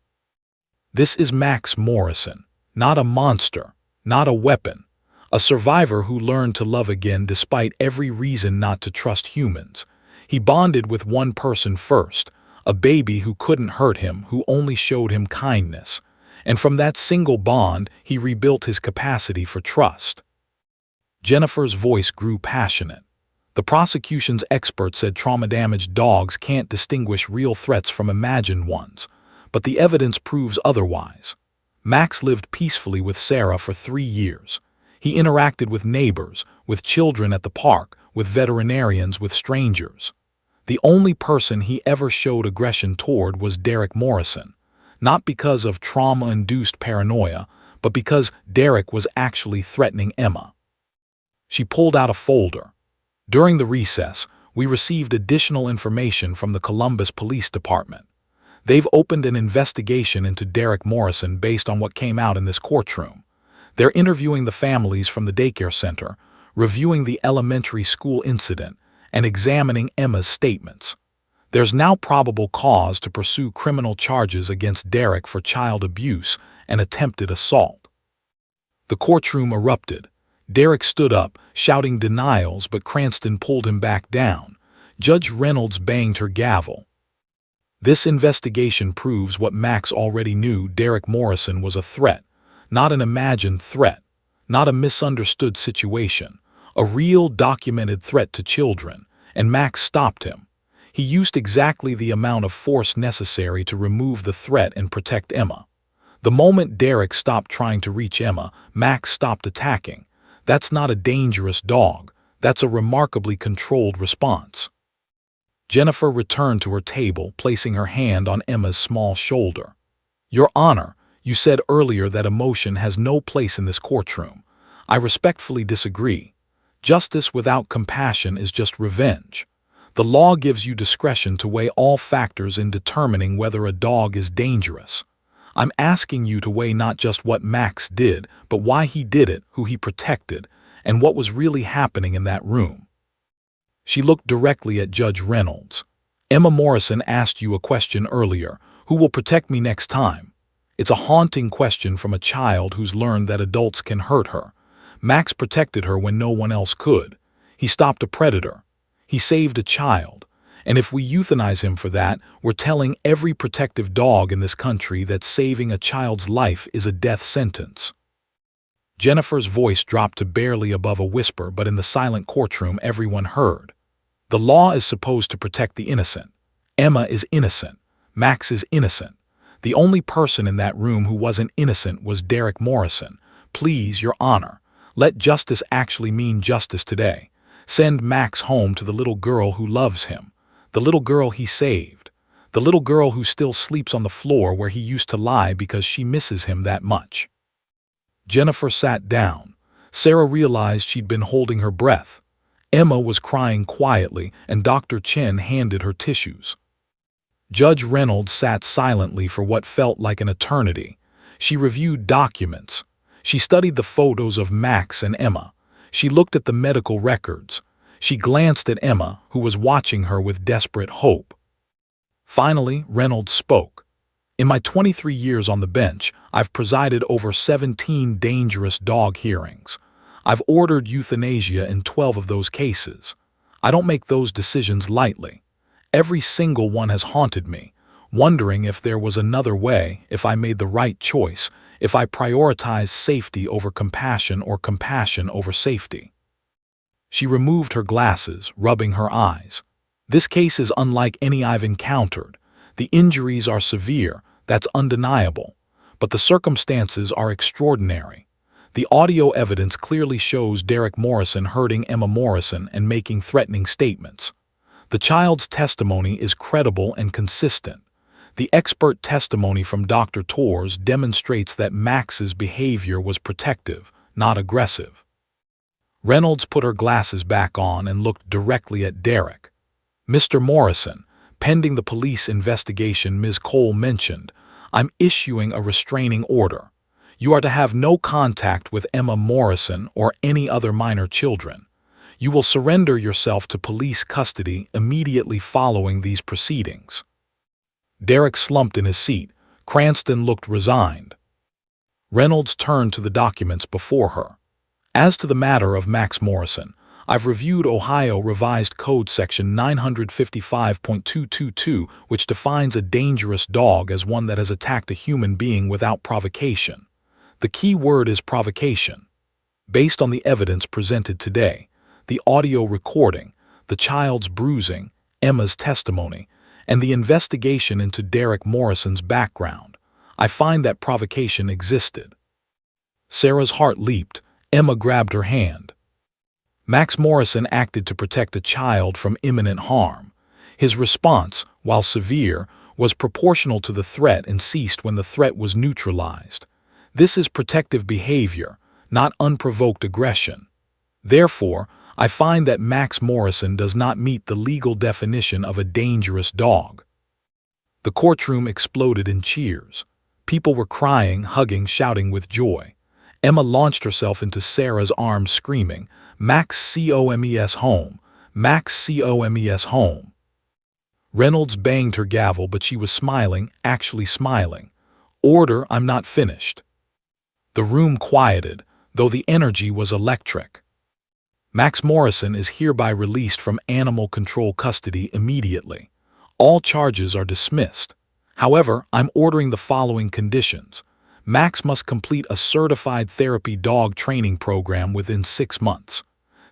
This is Max Morrison, not a monster, not a weapon. A survivor who learned to love again despite every reason not to trust humans. He bonded with one person first, a baby who couldn't hurt him, who only showed him kindness. And from that single bond, he rebuilt his capacity for trust. Jennifer's voice grew passionate. The prosecution's expert said trauma-damaged dogs can't distinguish real threats from imagined ones, but the evidence proves otherwise. Max lived peacefully with Sarah for 3 years. He interacted with neighbors, with children at the park, with veterinarians, with strangers. The only person he ever showed aggression toward was Derek Morrison, not because of trauma-induced paranoia, but because Derek was actually threatening Emma. She pulled out a folder. During the recess, we received additional information from the Columbus Police Department. They've opened an investigation into Derek Morrison based on what came out in this courtroom. They're interviewing the families from the daycare center, reviewing the elementary school incident, and examining Emma's statements. There's now probable cause to pursue criminal charges against Derek for child abuse and attempted assault. The courtroom erupted. Derek stood up, shouting denials, but Cranston pulled him back down. Judge Reynolds banged her gavel. This investigation proves what Max already knew: Derek Morrison was a threat, not an imagined threat, not a misunderstood situation, a real documented threat to children, and Max stopped him. He used exactly the amount of force necessary to remove the threat and protect Emma. The moment Derek stopped trying to reach Emma, Max stopped attacking. That's not a dangerous dog. That's a remarkably controlled response. Jennifer returned to her table, placing her hand on Emma's small shoulder. Your Honor, you said earlier that emotion has no place in this courtroom. I respectfully disagree. Justice without compassion is just revenge. The law gives you discretion to weigh all factors in determining whether a dog is dangerous. I'm asking you to weigh not just what Max did, but why he did it, who he protected, and what was really happening in that room. She looked directly at Judge Reynolds. Emma Morrison asked you a question earlier. Who will protect me next time? It's a haunting question from a child who's learned that adults can hurt her. Max protected her when no one else could. He stopped a predator. He saved a child. And if we euthanize him for that, we're telling every protective dog in this country that saving a child's life is a death sentence. Jennifer's voice dropped to barely above a whisper, but in the silent courtroom everyone heard. The law is supposed to protect the innocent. Emma is innocent. Max is innocent. The only person in that room who wasn't innocent was Derek Morrison. Please, Your Honor, let justice actually mean justice today. Send Max home to the little girl who loves him. The little girl he saved. The little girl who still sleeps on the floor where he used to lie because she misses him that much. Jennifer sat down. Sarah realized she'd been holding her breath. Emma was crying quietly, and Dr. Chen handed her tissues. Judge Reynolds sat silently for what felt like an eternity. She reviewed documents. She studied the photos of Max and Emma. She looked at the medical records. She glanced at Emma, who was watching her with desperate hope. Finally, Reynolds spoke. In my 23 years on the bench, I've presided over 17 dangerous dog hearings. I've ordered euthanasia in 12 of those cases. I don't make those decisions lightly. Every single one has haunted me, wondering if there was another way, if I made the right choice, if I prioritized safety over compassion or compassion over safety. She removed her glasses, rubbing her eyes. This case is unlike any I've encountered. The injuries are severe, that's undeniable, but the circumstances are extraordinary. The audio evidence clearly shows Derek Morrison hurting Emma Morrison and making threatening statements. The child's testimony is credible and consistent. The expert testimony from Dr. Torres demonstrates that Max's behavior was protective, not aggressive. Reynolds put her glasses back on and looked directly at Derek. "Mr. Morrison, pending the police investigation Ms. Cole mentioned, I'm issuing a restraining order. You are to have no contact with Emma Morrison or any other minor children. You will surrender yourself to police custody immediately following these proceedings." Derek slumped in his seat. Cranston looked resigned. Reynolds turned to the documents before her. "As to the matter of Max Morrison, I've reviewed Ohio Revised Code Section 955.222, which defines a dangerous dog as one that has attacked a human being without provocation. The key word is provocation. Based on the evidence presented today, the audio recording, the child's bruising, Emma's testimony, and the investigation into Derek Morrison's background, I find that provocation existed." Sarah's heart leaped. Emma grabbed her hand. Max Morrison acted to protect a child from imminent harm. His response, while severe, was proportional to the threat and ceased when the threat was neutralized. This is protective behavior, not unprovoked aggression. Therefore, I find that Max Morrison does not meet the legal definition of a dangerous dog. The courtroom exploded in cheers. People were crying, hugging, shouting with joy. Emma launched herself into Sarah's arms screaming, "Max Comes home! Max Comes home!" Reynolds banged her gavel, but she was smiling, actually smiling. "Order, I'm not finished." The room quieted, though the energy was electric. "Max Morrison is hereby released from animal control custody immediately. All charges are dismissed. However, I'm ordering the following conditions. Max must complete a certified therapy dog training program within 6 months.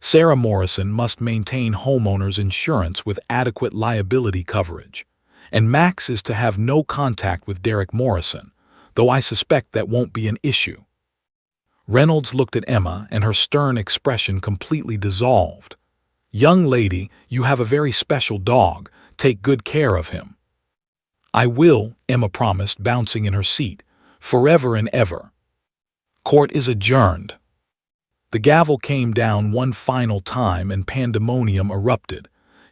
Sarah Morrison must maintain homeowners insurance with adequate liability coverage. And Max is to have no contact with Derek Morrison, though I suspect that won't be an issue." Reynolds looked at Emma, and her stern expression completely dissolved. "Young lady, you have a very special dog. Take good care of him." "I will," Emma promised, bouncing in her seat. "Forever and ever." Court is adjourned. The gavel came down one final time and pandemonium erupted.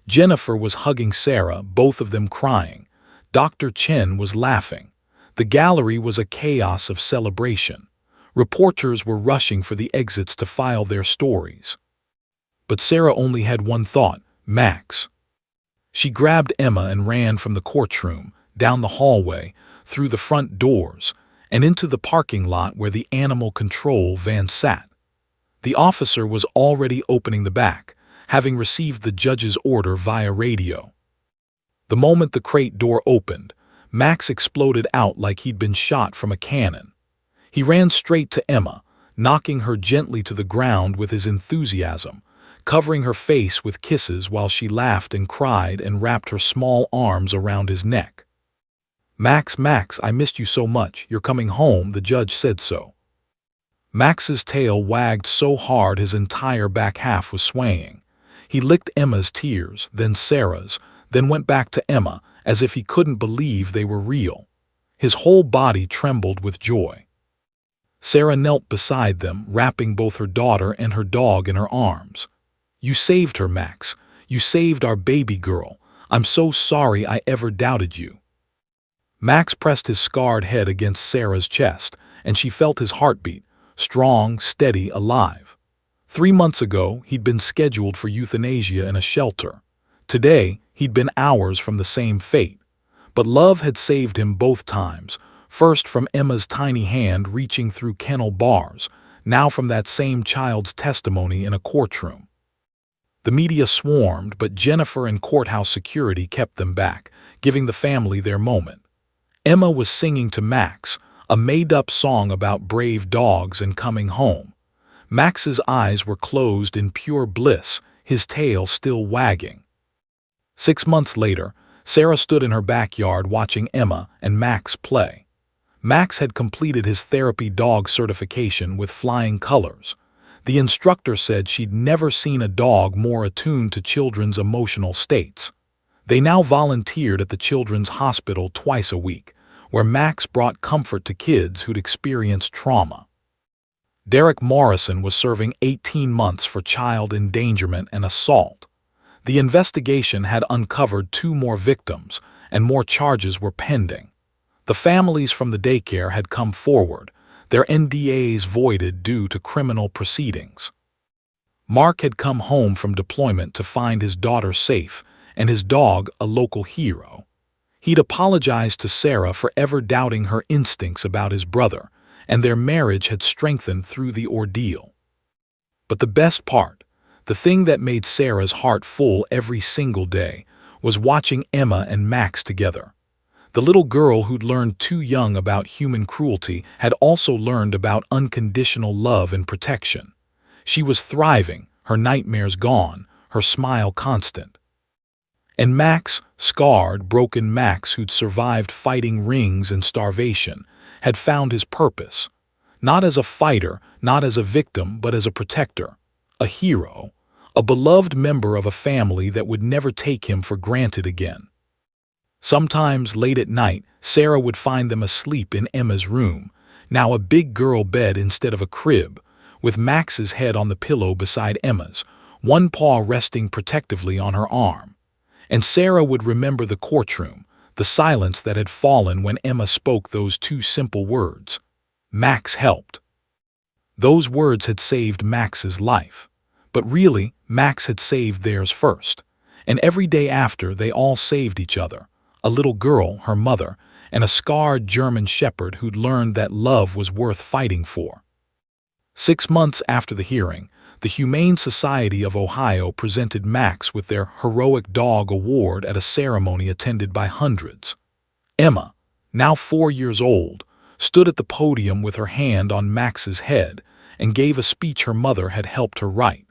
Jennifer was hugging Sarah, both of them crying. Dr. Chen was laughing. The gallery was a chaos of celebration. Reporters were rushing for the exits to file their stories. But Sarah only had one thought: Max. She grabbed Emma and ran from the courtroom, down the hallway, through the front doors, and into the parking lot where the animal control van sat. The officer was already opening the back, having received the judge's order via radio. The moment the crate door opened, Max exploded out like he'd been shot from a cannon. He ran straight to Emma, knocking her gently to the ground with his enthusiasm, covering her face with kisses while she laughed and cried and wrapped her small arms around his neck. "Max, Max, I missed you so much. You're coming home, the judge said so." Max's tail wagged so hard his entire back half was swaying. He licked Emma's tears, then Sarah's, then went back to Emma, as if he couldn't believe they were real. His whole body trembled with joy. Sarah knelt beside them, wrapping both her daughter and her dog in her arms. "You saved her, Max. You saved our baby girl. I'm so sorry I ever doubted you." Max pressed his scarred head against Sarah's chest, and she felt his heartbeat, strong, steady, alive. 3 months ago, he'd been scheduled for euthanasia in a shelter. Today, he'd been hours from the same fate. But love had saved him both times, first from Emma's tiny hand reaching through kennel bars, now from that same child's testimony in a courtroom. The media swarmed, but Jennifer and courthouse security kept them back, giving the family their moment. Emma was singing to Max, a made-up song about brave dogs and coming home. Max's eyes were closed in pure bliss, his tail still wagging. 6 months later, Sarah stood in her backyard watching Emma and Max play. Max had completed his therapy dog certification with flying colors. The instructor said she'd never seen a dog more attuned to children's emotional states. They now volunteered at the children's hospital twice a week, where Max brought comfort to kids who'd experienced trauma. Derek Morrison was serving 18 months for child endangerment and assault. The investigation had uncovered 2 more victims, and more charges were pending. The families from the daycare had come forward, their NDAs voided due to criminal proceedings. Mark had come home from deployment to find his daughter safe, and his dog a local hero. He'd apologized to Sarah for ever doubting her instincts about his brother, and their marriage had strengthened through the ordeal. But the best part, the thing that made Sarah's heart full every single day, was watching Emma and Max together. The little girl who'd learned too young about human cruelty had also learned about unconditional love and protection. She was thriving, her nightmares gone, her smile constant. And Max, scarred, broken Max who'd survived fighting rings and starvation, had found his purpose. Not as a fighter, not as a victim, but as a protector, a hero, a beloved member of a family that would never take him for granted again. Sometimes, late at night, Sarah would find them asleep in Emma's room, now a big girl bed instead of a crib, with Max's head on the pillow beside Emma's, one paw resting protectively on her arm. And Sarah would remember the courtroom, the silence that had fallen when Emma spoke those 2 simple words. Max helped. Those words had saved Max's life. But really, Max had saved theirs first. And every day after, they all saved each other. A little girl, her mother, and a scarred German shepherd who'd learned that love was worth fighting for. 6 months after the hearing, the Humane Society of Ohio presented Max with their Heroic Dog Award at a ceremony attended by hundreds. Emma, now 4 years old, stood at the podium with her hand on Max's head and gave a speech her mother had helped her write.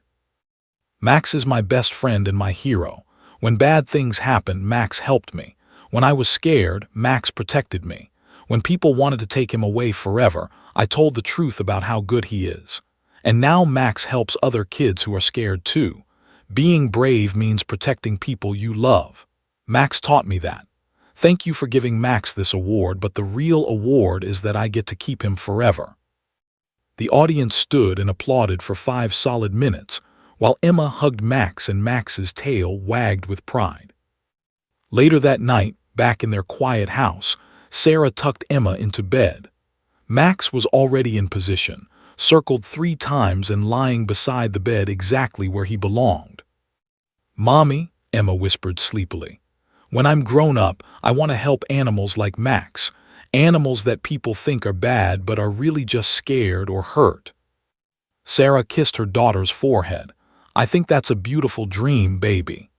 Max is my best friend and my hero. When bad things happened, Max helped me. When I was scared, Max protected me. When people wanted to take him away forever, I told the truth about how good he is. And now Max helps other kids who are scared too. Being brave means protecting people you love. Max taught me that. Thank you for giving Max this award, but the real award is that I get to keep him forever. The audience stood and applauded for 5 solid minutes, while Emma hugged Max and Max's tail wagged with pride. Later that night, back in their quiet house, Sarah tucked Emma into bed. Max was already in position, circled 3 times and lying beside the bed exactly where he belonged. "Mommy," Emma whispered sleepily, "when I'm grown up, I want to help animals like Max, animals that people think are bad but are really just scared or hurt." Sarah kissed her daughter's forehead. "I think that's a beautiful dream, baby."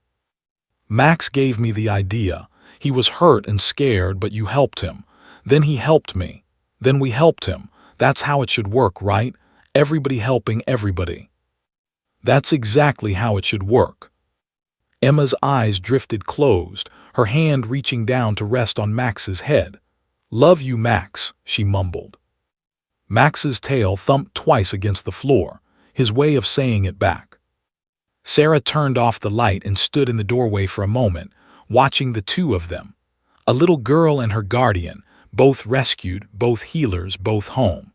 "Max gave me the idea. He was hurt and scared, but you helped him. Then he helped me. Then we helped him. That's how it should work, right? Everybody helping everybody." "That's exactly how it should work." Emma's eyes drifted closed, her hand reaching down to rest on Max's head. "Love you, Max," she mumbled. Max's tail thumped twice against the floor, his way of saying it back. Sarah turned off the light and stood in the doorway for a moment, watching the 2 of them. A little girl and her guardian, both rescued, both healers, both home.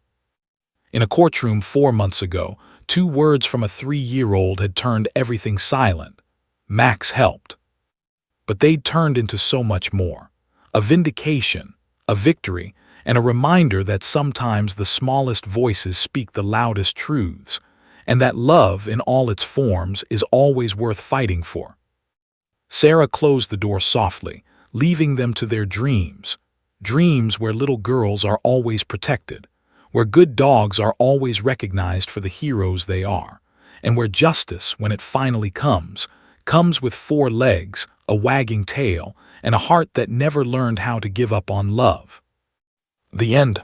In a courtroom 4 months ago, 2 words from a 3-year-old had turned everything silent. Max helped. But they'd turned into so much more. A vindication, a victory, and a reminder that sometimes the smallest voices speak the loudest truths, and that love in all its forms is always worth fighting for. Sarah closed the door softly, leaving them to their dreams, dreams where little girls are always protected, where good dogs are always recognized for the heroes they are, and where justice, when it finally comes with 4 legs, a wagging tail, and a heart that never learned how to give up on love. The end.